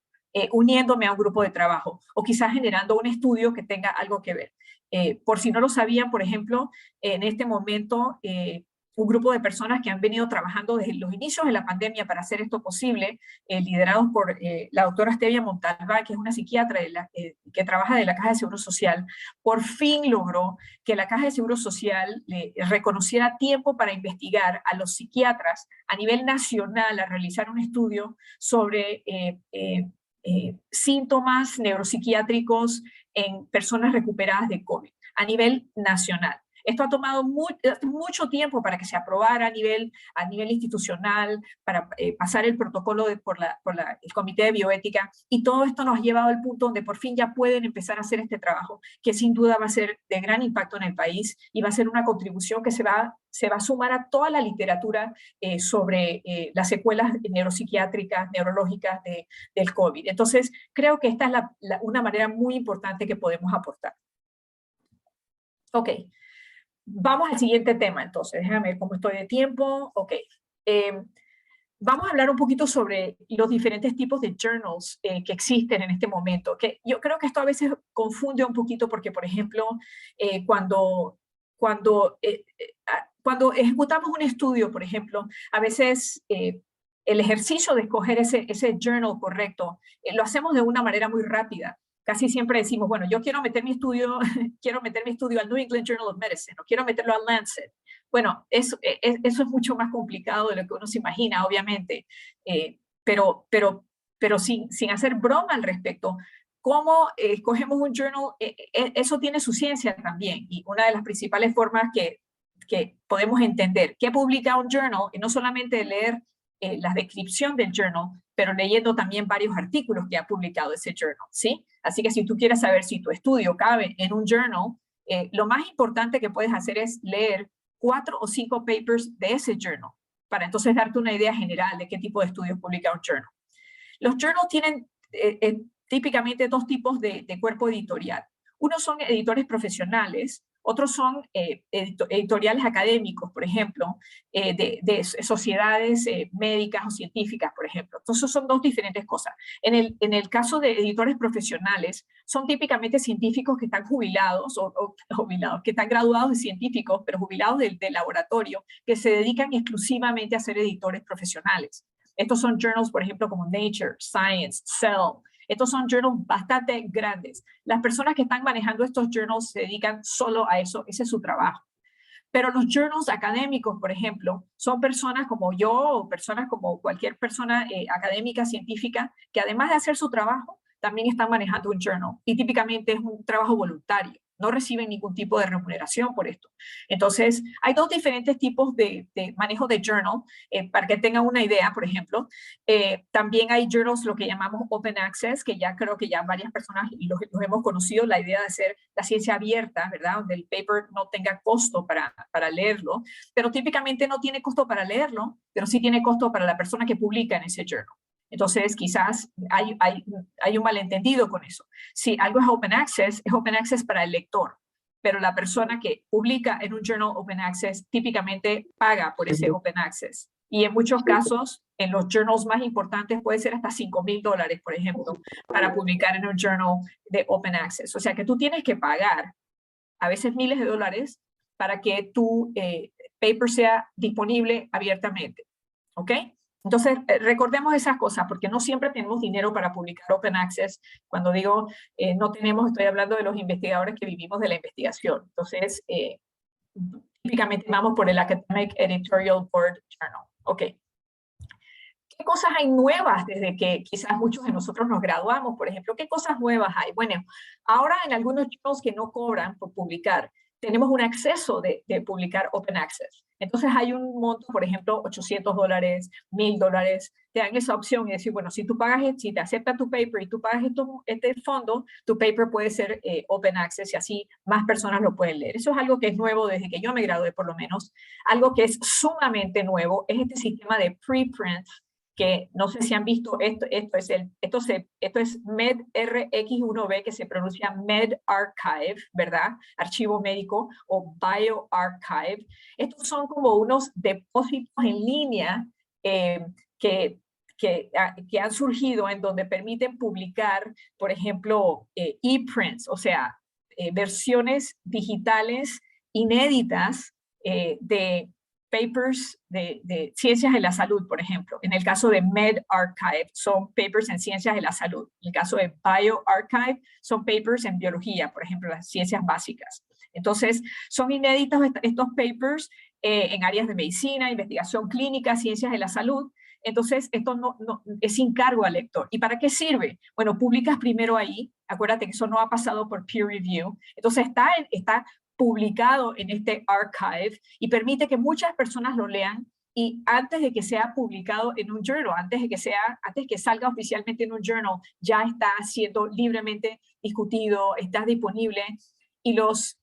uniéndome a un grupo de trabajo o quizás generando un estudio que tenga algo que ver. Por si no lo sabían, por ejemplo, en este momento un grupo de personas que han venido trabajando desde los inicios de la pandemia para hacer esto posible, liderados por la doctora Stevia Montalva, que es una psiquiatra que trabaja de la Caja de Seguro Social, por fin logró que la Caja de Seguro Social le reconociera tiempo para investigar a los psiquiatras a nivel nacional, a realizar un estudio sobre síntomas neuropsiquiátricos en personas recuperadas de COVID a nivel nacional. Esto ha tomado mucho tiempo para que se aprobara a nivel institucional, para pasar el protocolo por el Comité de Bioética, y todo esto nos ha llevado al punto donde por fin ya pueden empezar a hacer este trabajo, que sin duda va a ser de gran impacto en el país y va a ser una contribución que se va a sumar a toda la literatura sobre las secuelas neuropsiquiátricas, neurológicas del COVID. Entonces, creo que esta es una manera muy importante que podemos aportar. Ok. Vamos al siguiente tema, entonces. Déjame ver cómo estoy de tiempo. Ok. Vamos a hablar un poquito sobre los diferentes tipos de journals que existen en este momento, que yo creo que esto a veces confunde un poquito porque, por ejemplo, cuando ejecutamos un estudio, por ejemplo, a veces el ejercicio de escoger ese journal correcto lo hacemos de una manera muy rápida. Casi siempre decimos, bueno, yo quiero meter mi estudio, quiero meter mi estudio al New England Journal of Medicine, o quiero meterlo al Lancet. Bueno, eso es mucho más complicado de lo que uno se imagina, obviamente, pero sin hacer broma al respecto, cómo escogemos un journal, eso tiene su ciencia también, y una de las principales formas que podemos entender qué publica un journal, y no solamente leer la descripción del journal, pero leyendo también varios artículos que ha publicado ese journal, ¿sí? Así que si tú quieres saber si tu estudio cabe en un journal, lo más importante que puedes hacer es leer 4 o 5 papers de ese journal, para entonces darte una idea general de qué tipo de estudios publica un journal. Los journals tienen típicamente dos tipos de cuerpo editorial. Unos son editores profesionales, otros son editoriales académicos, por ejemplo, de sociedades médicas o científicas, por ejemplo. Entonces son dos diferentes cosas. En el caso de editores profesionales, son típicamente científicos que están jubilados o jubilados, que están graduados de científicos, pero jubilados del laboratorio, que se dedican exclusivamente a ser editores profesionales. Estos son journals, por ejemplo, como Nature, Science, Cell. Estos son journals bastante grandes. Las personas que están manejando estos journals se dedican solo a eso, ese es su trabajo. Pero los journals académicos, por ejemplo, son personas como yo o personas como cualquier persona académica, científica, que además de hacer su trabajo, también están manejando un journal. Y típicamente es un trabajo voluntario. No reciben ningún tipo de remuneración por esto. Entonces, hay dos diferentes tipos de manejo de journal, para que tengan una idea, por ejemplo. También hay journals, lo que llamamos open access, que ya creo que ya varias personas los hemos conocido, la idea de hacer la ciencia abierta, ¿verdad? Donde el paper no tenga costo para leerlo, pero típicamente no tiene costo para leerlo, pero sí tiene costo para la persona que publica en ese journal. Entonces, quizás hay un malentendido con eso. Si algo es open access para el lector, pero la persona que publica en un journal open access típicamente paga por ese open access. Y en muchos casos, en los journals más importantes puede ser hasta $5,000, por ejemplo, para publicar en un journal de open access. O sea que tú tienes que pagar a veces miles de dólares para que tu paper sea disponible abiertamente. ¿Ok? Entonces, recordemos esas cosas, porque no siempre tenemos dinero para publicar open access. Cuando digo no tenemos, estoy hablando de los investigadores que vivimos de la investigación. Entonces, típicamente vamos por el Academic Editorial Board Journal. Ok. ¿Qué cosas hay nuevas desde que quizás muchos de nosotros nos graduamos, por ejemplo? ¿Qué cosas nuevas hay? Bueno, ahora en algunos journals que no cobran por publicar, tenemos un acceso de publicar open access. Entonces hay un monto, por ejemplo, $800, $1,000, te dan esa opción y decir, bueno, si tú pagas, si te acepta tu paper y tú pagas este fondo, tu paper puede ser open access y así más personas lo pueden leer. Eso es algo que es nuevo desde que yo me gradué, por lo menos. Algo que es sumamente nuevo es este sistema de preprint, que no sé si han visto, esto es MedRxiv, que se pronuncia medRxiv, ¿verdad? Archivo médico, o bioRxiv. Estos son como unos depósitos en línea que han surgido en donde permiten publicar, por ejemplo, e-prints, o sea, versiones digitales inéditas de papers de ciencias de la salud, por ejemplo. En el caso de medRxiv, son papers en ciencias de la salud. En el caso de bioRxiv, son papers en biología, por ejemplo, las ciencias básicas. Entonces, son inéditos estos papers en áreas de medicina, investigación clínica, ciencias de la salud. Entonces, esto no es sin cargo al lector. ¿Y para qué sirve? Bueno, publicas primero ahí. Acuérdate que eso no ha pasado por peer review. Entonces, está publicado en este archive y permite que muchas personas lo lean, y antes de que sea publicado en un journal, antes que salga oficialmente en un journal, ya está siendo libremente discutido, está disponible, y los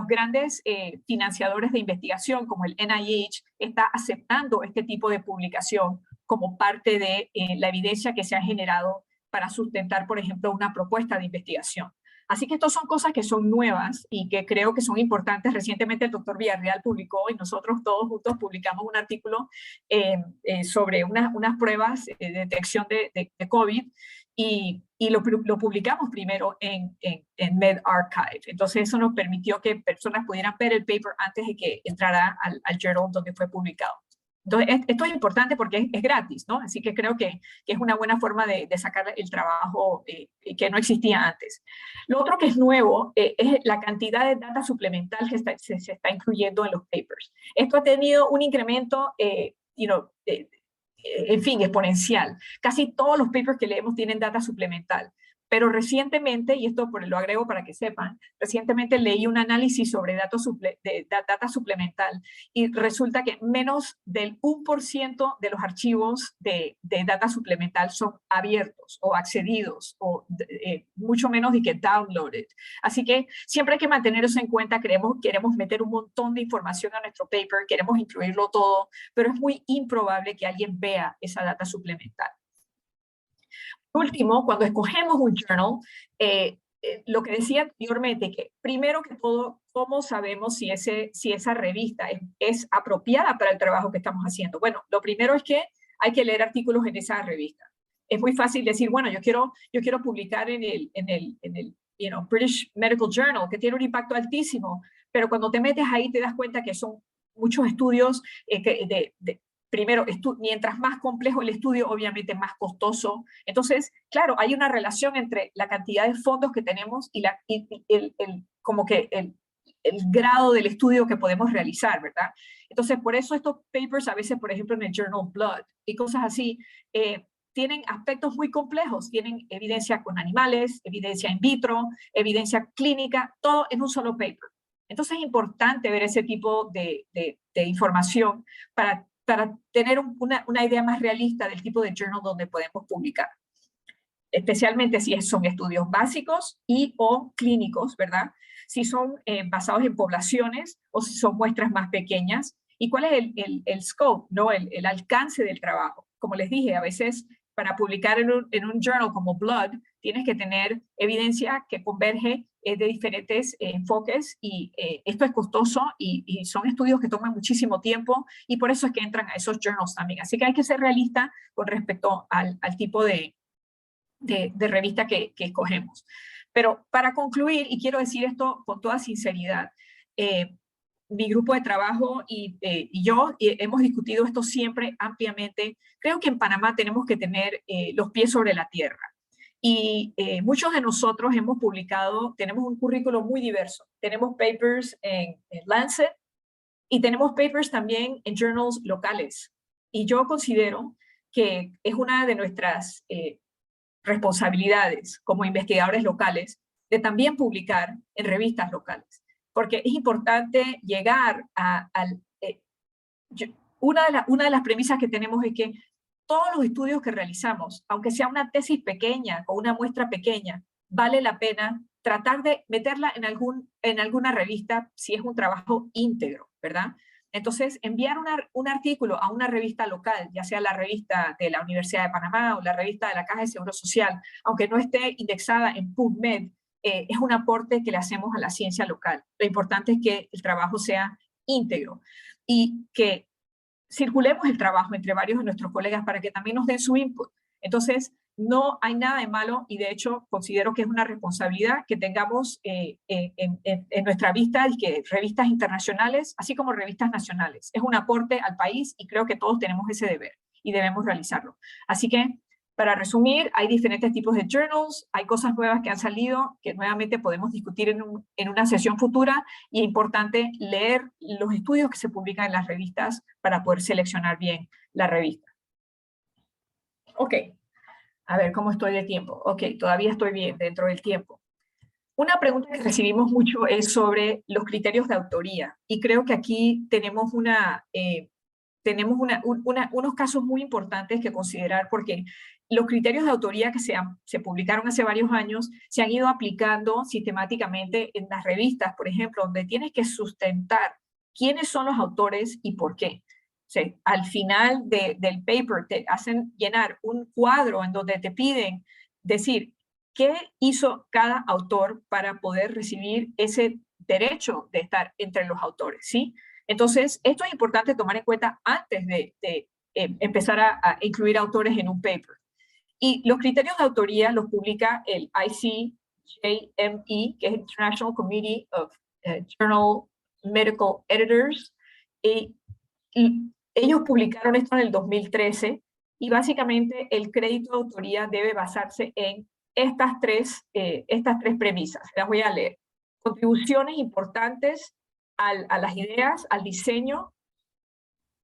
grandes financiadores de investigación como el NIH está aceptando este tipo de publicación como parte de la evidencia que se ha generado para sustentar, por ejemplo, una propuesta de investigación. Así que estas son cosas que son nuevas y que creo que son importantes. Recientemente el doctor Villarreal publicó y nosotros todos juntos publicamos un artículo sobre unas pruebas de detección de COVID y lo publicamos primero en medRxiv. Entonces eso nos permitió que personas pudieran ver el paper antes de que entrara al journal donde fue publicado. Entonces, esto es importante porque es gratis, ¿no? Así que creo que es una buena forma de sacar el trabajo que no existía antes. Lo otro que es nuevo es la cantidad de data suplemental que se está incluyendo en los papers. Esto ha tenido un incremento, en fin, exponencial. Casi todos los papers que leemos tienen data suplemental. Pero recientemente, y esto lo agrego para que sepan, recientemente leí un análisis sobre data suplemental y resulta que menos del 1% de los archivos de data suplemental son abiertos o accedidos, o mucho menos de que downloaded. Así que siempre hay que mantener eso en cuenta. Queremos meter un montón de información a nuestro paper, queremos incluirlo todo, pero es muy improbable que alguien vea esa data suplemental. Último, cuando escogemos un journal, lo que decía anteriormente, que primero que todo, ¿cómo sabemos si esa revista es apropiada para el trabajo que estamos haciendo? Bueno, lo primero es que hay que leer artículos en esa revista. Es muy fácil decir, bueno, yo quiero publicar en el British Medical Journal, que tiene un impacto altísimo, pero cuando te metes ahí te das cuenta que son muchos estudios primero, mientras más complejo el estudio, obviamente más costoso. Entonces, claro, hay una relación entre la cantidad de fondos que tenemos y el grado del estudio que podemos realizar, ¿verdad? Entonces, por eso estos papers, a veces, por ejemplo, en el Journal Blood y cosas así, tienen aspectos muy complejos. Tienen evidencia con animales, evidencia in vitro, evidencia clínica, todo en un solo paper. Entonces, es importante ver ese tipo de información para tener una idea más realista del tipo de journal donde podemos publicar. Especialmente si son estudios básicos y o clínicos, ¿verdad? Si son basados en poblaciones o si son muestras más pequeñas. ¿Y cuál es el scope, ¿no? El alcance del trabajo? Como les dije, a veces para publicar en un journal como Blood, tienes que tener evidencia que converge de diferentes enfoques y esto es costoso y son estudios que toman muchísimo tiempo y por eso es que entran a esos journals también. Así que hay que ser realista con respecto al tipo de revista que escogemos. Pero para concluir, y quiero decir esto con toda sinceridad, mi grupo de trabajo y yo hemos discutido esto siempre ampliamente. Creo que en Panamá tenemos que tener los pies sobre la tierra. Y muchos de nosotros hemos publicado, tenemos un currículo muy diverso. Tenemos papers en Lancet y tenemos papers también en journals locales. Y yo considero que es una de nuestras responsabilidades como investigadores locales de también publicar en revistas locales. Porque es importante llegar una de las premisas que tenemos es que todos los estudios que realizamos, aunque sea una tesis pequeña o una muestra pequeña, vale la pena tratar de meterla en alguna revista si es un trabajo íntegro, ¿verdad? Entonces, enviar un artículo a una revista local, ya sea la revista de la Universidad de Panamá o la revista de la Caja de Seguro Social, aunque no esté indexada en PubMed, es un aporte que le hacemos a la ciencia local. Lo importante es que el trabajo sea íntegro y que circulemos el trabajo entre varios de nuestros colegas para que también nos den su input. Entonces, no hay nada de malo y de hecho considero que es una responsabilidad que tengamos en nuestra vista y que revistas internacionales, así como revistas nacionales. Es un aporte al país y creo que todos tenemos ese deber y debemos realizarlo. Así que, para resumir, hay diferentes tipos de journals, hay cosas nuevas que han salido que nuevamente podemos discutir en una sesión futura y es importante leer los estudios que se publican en las revistas para poder seleccionar bien la revista. Ok, a ver cómo estoy de tiempo. Ok, todavía estoy bien dentro del tiempo. Una pregunta que recibimos mucho es sobre los criterios de autoría y creo que aquí tenemos unos casos muy importantes que considerar porque los criterios de autoría que se publicaron hace varios años se han ido aplicando sistemáticamente en las revistas, por ejemplo, donde tienes que sustentar quiénes son los autores y por qué. O sea, al final del paper te hacen llenar un cuadro en donde te piden decir qué hizo cada autor para poder recibir ese derecho de estar entre los autores, ¿sí? Entonces, esto es importante tomar en cuenta antes de empezar a incluir autores en un paper. Y los criterios de autoría los publica el ICJME, que es International Committee of Journal Medical Editors, y ellos publicaron esto en el 2013, y básicamente el crédito de autoría debe basarse en estas tres premisas. Las voy a leer. Contribuciones importantes a las ideas, al diseño,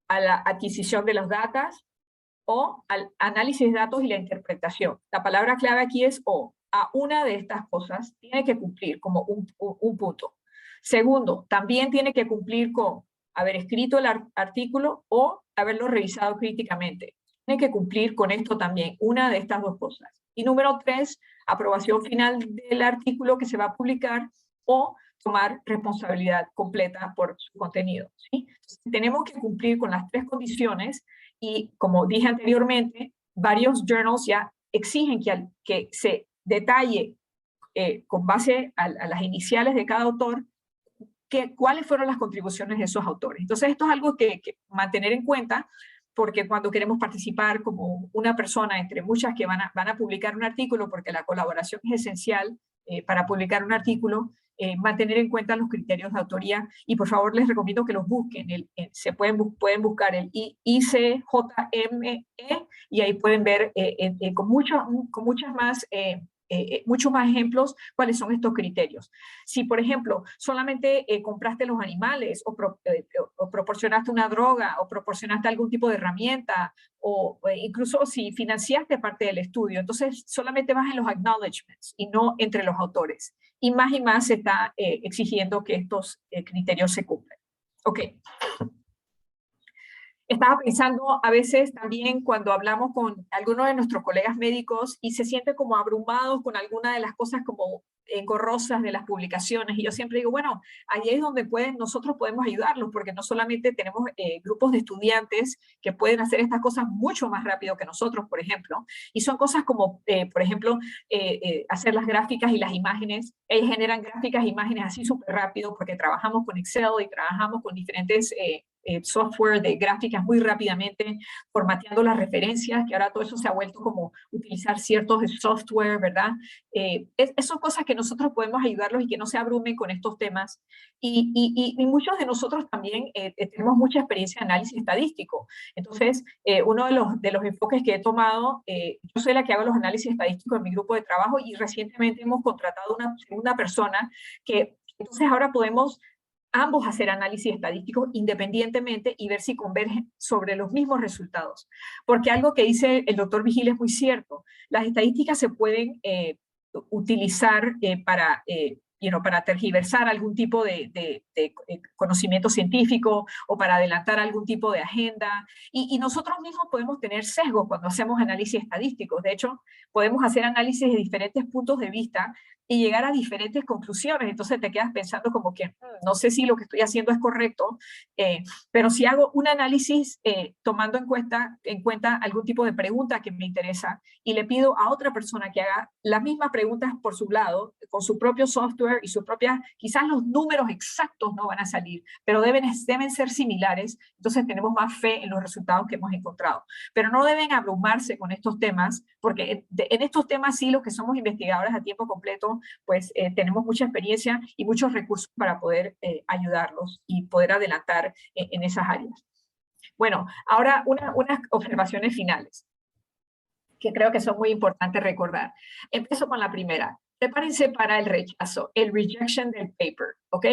a la adquisición de los datos, o al análisis de datos y la interpretación. La palabra clave aquí es o. A una de estas cosas tiene que cumplir como un punto. Segundo, también tiene que cumplir con haber escrito el artículo o haberlo revisado críticamente. Tiene que cumplir con esto también, una de estas dos cosas. Y número 3, aprobación final del artículo que se va a publicar o tomar responsabilidad completa por su contenido, ¿sí? Entonces, tenemos que cumplir con las 3 condiciones y, como dije anteriormente, varios journals ya exigen que se detalle con base a las iniciales de cada autor cuáles fueron las contribuciones de esos autores. Entonces, esto es algo que mantener en cuenta, porque cuando queremos participar como una persona entre muchas que van a publicar un artículo, porque la colaboración es esencial para publicar un artículo, mantener en cuenta los criterios de autoría, y por favor les recomiendo que los busquen. Se pueden buscar el ICJME y ahí pueden ver con muchos más ejemplos cuáles son estos criterios. Si, por ejemplo, solamente compraste los animales o proporcionaste una droga o proporcionaste algún tipo de herramienta o incluso si financiaste parte del estudio, entonces solamente vas en los acknowledgements y no entre los autores. Y más se está exigiendo que estos criterios se cumplan. Ok. Estaba pensando a veces también cuando hablamos con algunos de nuestros colegas médicos y se sienten como abrumados con alguna de las cosas como engorrosas de las publicaciones, y yo siempre digo, bueno, ahí es donde nosotros podemos ayudarlos, porque no solamente tenemos grupos de estudiantes que pueden hacer estas cosas mucho más rápido que nosotros, por ejemplo, y son cosas como, por ejemplo, hacer las gráficas y las imágenes. Ellos generan gráficas e imágenes así súper rápido porque trabajamos con Excel y trabajamos con diferentes software de gráficas muy rápidamente, formateando las referencias, que ahora todo eso se ha vuelto como utilizar ciertos software, ¿verdad? Son cosas que nosotros podemos ayudarlos y que no se abrumen con estos temas. Y muchos de nosotros también tenemos mucha experiencia en análisis estadístico. Entonces, uno de los enfoques que he tomado, yo soy la que hago los análisis estadísticos en mi grupo de trabajo, y recientemente hemos contratado una segunda persona que entonces ahora podemos ambos hacer análisis estadísticos independientemente y ver si convergen sobre los mismos resultados. Porque algo que dice el doctor Vigil es muy cierto. Las estadísticas se pueden utilizar para tergiversar algún tipo de conocimiento científico o para adelantar algún tipo de agenda. Y nosotros mismos podemos tener sesgos cuando hacemos análisis estadísticos. De hecho, podemos hacer análisis de diferentes puntos de vista y llegar a diferentes conclusiones. Entonces te quedas pensando como que no sé si lo que estoy haciendo es correcto, pero si hago un análisis tomando en cuenta algún tipo de pregunta que me interesa y le pido a otra persona que haga las mismas preguntas por su lado, con su propio software y su propia, quizás los números exactos no van a salir, pero deben ser similares, entonces tenemos más fe en los resultados que hemos encontrado. Pero no deben abrumarse con estos temas, porque en estos temas sí, los que somos investigadores a tiempo completo, pues tenemos mucha experiencia y muchos recursos para poder ayudarlos y poder adelantar en esas áreas. Bueno, ahora unas observaciones finales que creo que son muy importantes recordar. Empiezo con la primera. Prepárense para el rechazo, el rejection del paper, ¿ok?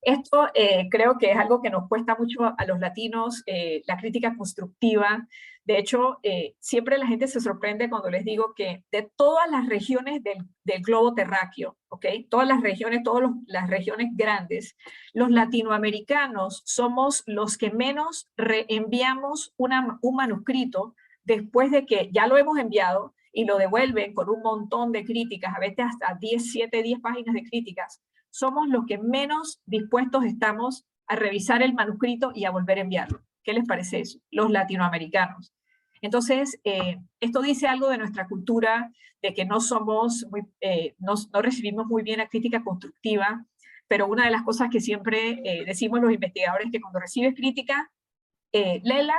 Esto creo que es algo que nos cuesta mucho a los latinos, la crítica constructiva. De hecho, siempre la gente se sorprende cuando les digo que de todas las regiones del globo terráqueo, ¿ok? Todas las regiones grandes, los latinoamericanos somos los que menos reenviamos un manuscrito después de que ya lo hemos enviado y lo devuelven con un montón de críticas, a veces hasta 10 páginas de críticas. Somos los que menos dispuestos estamos a revisar el manuscrito y a volver a enviarlo. ¿Qué les parece eso? Los latinoamericanos. Entonces, esto dice algo de nuestra cultura, de que no somos no recibimos muy bien la crítica constructiva, pero una de las cosas que siempre decimos los investigadores es que cuando recibes crítica, léela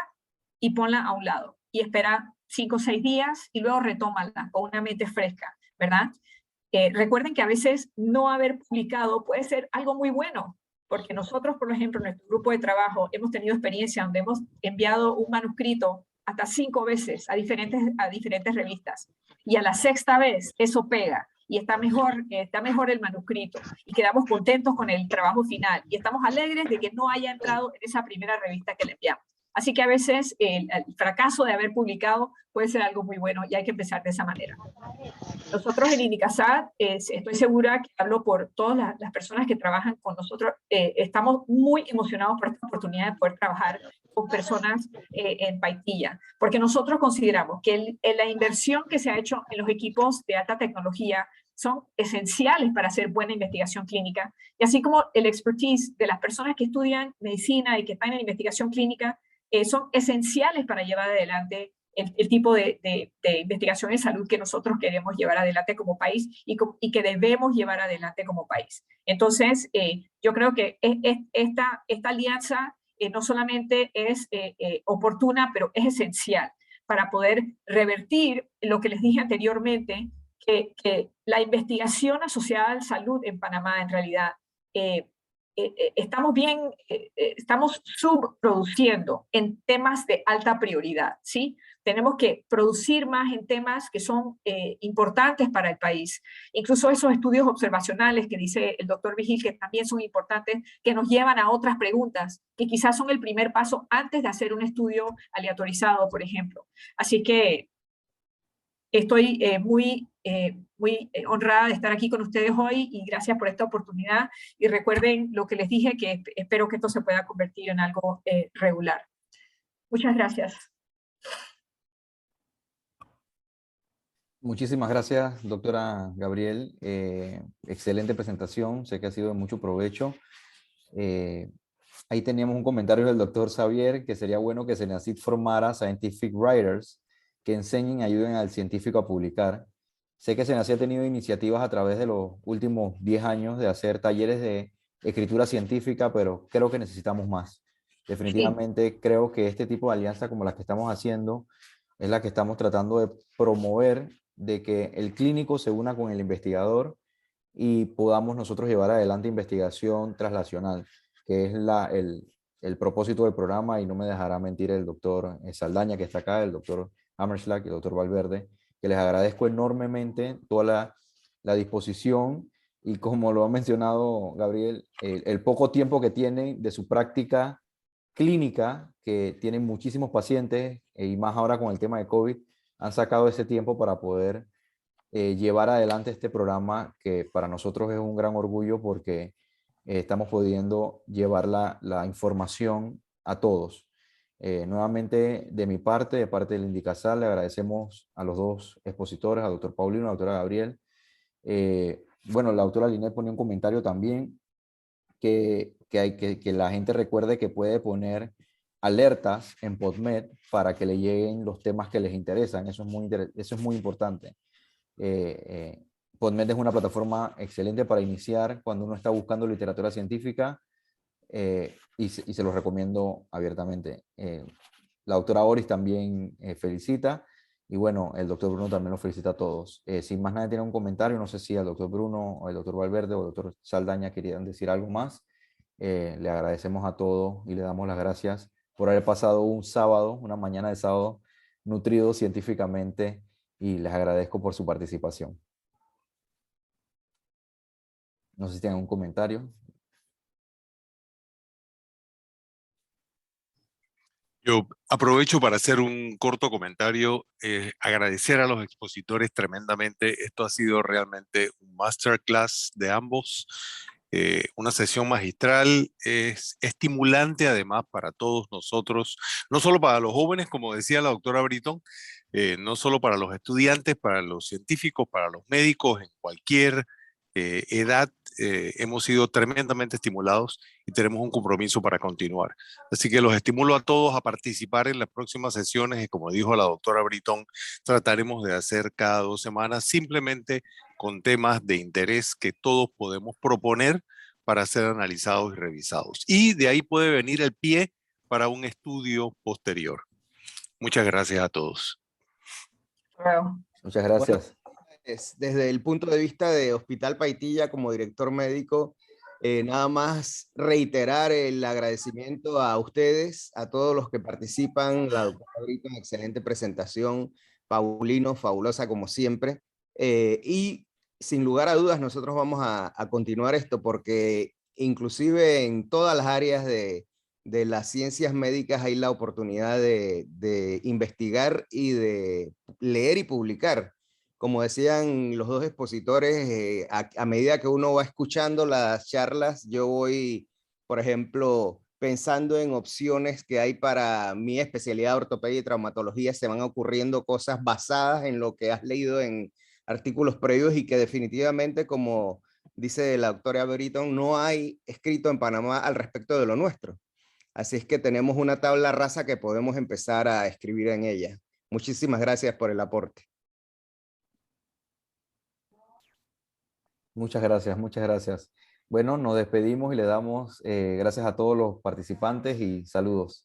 y ponla a un lado y espera 5 o 6 días y luego retómala con una mente fresca, ¿verdad? Recuerden que a veces no haber publicado puede ser algo muy bueno, porque nosotros, por ejemplo, en nuestro grupo de trabajo hemos tenido experiencia donde hemos enviado un manuscrito hasta 5 veces a diferentes revistas, y a la 6ª vez eso pega y está mejor el manuscrito y quedamos contentos con el trabajo final y estamos alegres de que no haya entrado en esa primera revista que le enviamos. Así que a veces el fracaso de haber publicado puede ser algo muy bueno y hay que empezar de esa manera. Nosotros en INDICASAD, estoy segura que hablo por todas las personas que trabajan con nosotros, estamos muy emocionados por esta oportunidad de poder trabajar con personas en Paitilla, porque nosotros consideramos que la inversión que se ha hecho en los equipos de alta tecnología son esenciales para hacer buena investigación clínica, y así como el expertise de las personas que estudian medicina y que están en investigación clínica, son esenciales para llevar adelante el tipo de investigación en salud que nosotros queremos llevar adelante como país y que debemos llevar adelante como país. Entonces, yo creo que esta alianza no solamente es oportuna, pero es esencial para poder revertir lo que les dije anteriormente, que la investigación asociada a la salud en Panamá en realidad estamos subproduciendo en temas de alta prioridad, ¿sí? Tenemos que producir más en temas que son importantes para el país. Incluso esos estudios observacionales que dice el doctor Vigil, que también son importantes, que nos llevan a otras preguntas, que quizás son el primer paso antes de hacer un estudio aleatorizado, por ejemplo. Así que estoy muy honrada de estar aquí con ustedes hoy y gracias por esta oportunidad. Y recuerden lo que les dije, que espero que esto se pueda convertir en algo regular. Muchas gracias. Muchísimas gracias, doctora Gabriel. Excelente presentación, sé que ha sido de mucho provecho. Ahí teníamos un comentario del doctor Xavier, que sería bueno que SENACID formara scientific writers que enseñen y ayuden al científico a publicar. Sé que SENACID ha tenido iniciativas a través de los últimos 10 años de hacer talleres de escritura científica, pero creo que necesitamos más. Definitivamente sí. Creo que este tipo de alianza como la que estamos haciendo es la que estamos tratando de promover, de que el clínico se una con el investigador y podamos nosotros llevar adelante investigación translacional, que es el propósito del programa, y no me dejará mentir el doctor Saldaña, que está acá, el doctor Hammerschlag y el doctor Valverde, que les agradezco enormemente toda la disposición y, como lo ha mencionado Gabriel, el poco tiempo que tienen de su práctica clínica, que tienen muchísimos pacientes, y más ahora con el tema de COVID, han sacado ese tiempo para poder llevar adelante este programa, que para nosotros es un gran orgullo porque estamos pudiendo llevar la información a todos. Nuevamente, de mi parte, de parte del INDICASAD, le agradecemos a los dos expositores, al doctor Paulino y a la doctora Gabriel. Bueno, la doctora Linet ponía un comentario también, que la gente recuerde que puede poner alertas en PodMed para que le lleguen los temas que les interesan. Eso es muy importante. PodMed es una plataforma excelente para iniciar cuando uno está buscando literatura científica, y se los recomiendo abiertamente. La doctora Oris también felicita, y bueno, el doctor Bruno también los felicita a todos. Sin más nadie tiene un comentario, no sé si el doctor Bruno o el doctor Valverde o el doctor Saldaña querían decir algo más. Le agradecemos a todos y le damos las gracias por haber pasado un sábado, una mañana de sábado nutrido científicamente, y les agradezco por su participación. No sé si tienen un comentario. Yo aprovecho para hacer un corto comentario, agradecer a los expositores tremendamente. Esto ha sido realmente un masterclass de ambos, una sesión magistral, es estimulante además para todos nosotros, no solo para los jóvenes, como decía la doctora Britton, no solo para los estudiantes, para los científicos, para los médicos, en cualquier edad hemos sido tremendamente estimulados y tenemos un compromiso para continuar. Así que los estimulo a todos a participar en las próximas sesiones y como dijo la doctora Britton, trataremos de hacer cada 2 semanas simplemente con temas de interés que todos podemos proponer para ser analizados y revisados. Y de ahí puede venir el pie para un estudio posterior. Muchas gracias a todos. Well, Muchas gracias. Desde el punto de vista de Hospital Paitilla como director médico, nada más reiterar el agradecimiento a ustedes, a todos los que participan, la doctora Brito, una excelente presentación, Paulino, fabulosa como siempre, y sin lugar a dudas nosotros vamos a continuar esto porque inclusive en todas las áreas de las ciencias médicas hay la oportunidad de investigar y de leer y publicar. Como decían los dos expositores, a medida que uno va escuchando las charlas, yo voy, por ejemplo, pensando en opciones que hay para mi especialidad de ortopedia y traumatología, se van ocurriendo cosas basadas en lo que has leído en artículos previos y que definitivamente, como dice la doctora Britton, no hay escrito en Panamá al respecto de lo nuestro. Así es que tenemos una tabla rasa que podemos empezar a escribir en ella. Muchísimas gracias por el aporte. Muchas gracias, muchas gracias. Bueno, nos despedimos y le damos gracias a todos los participantes y saludos.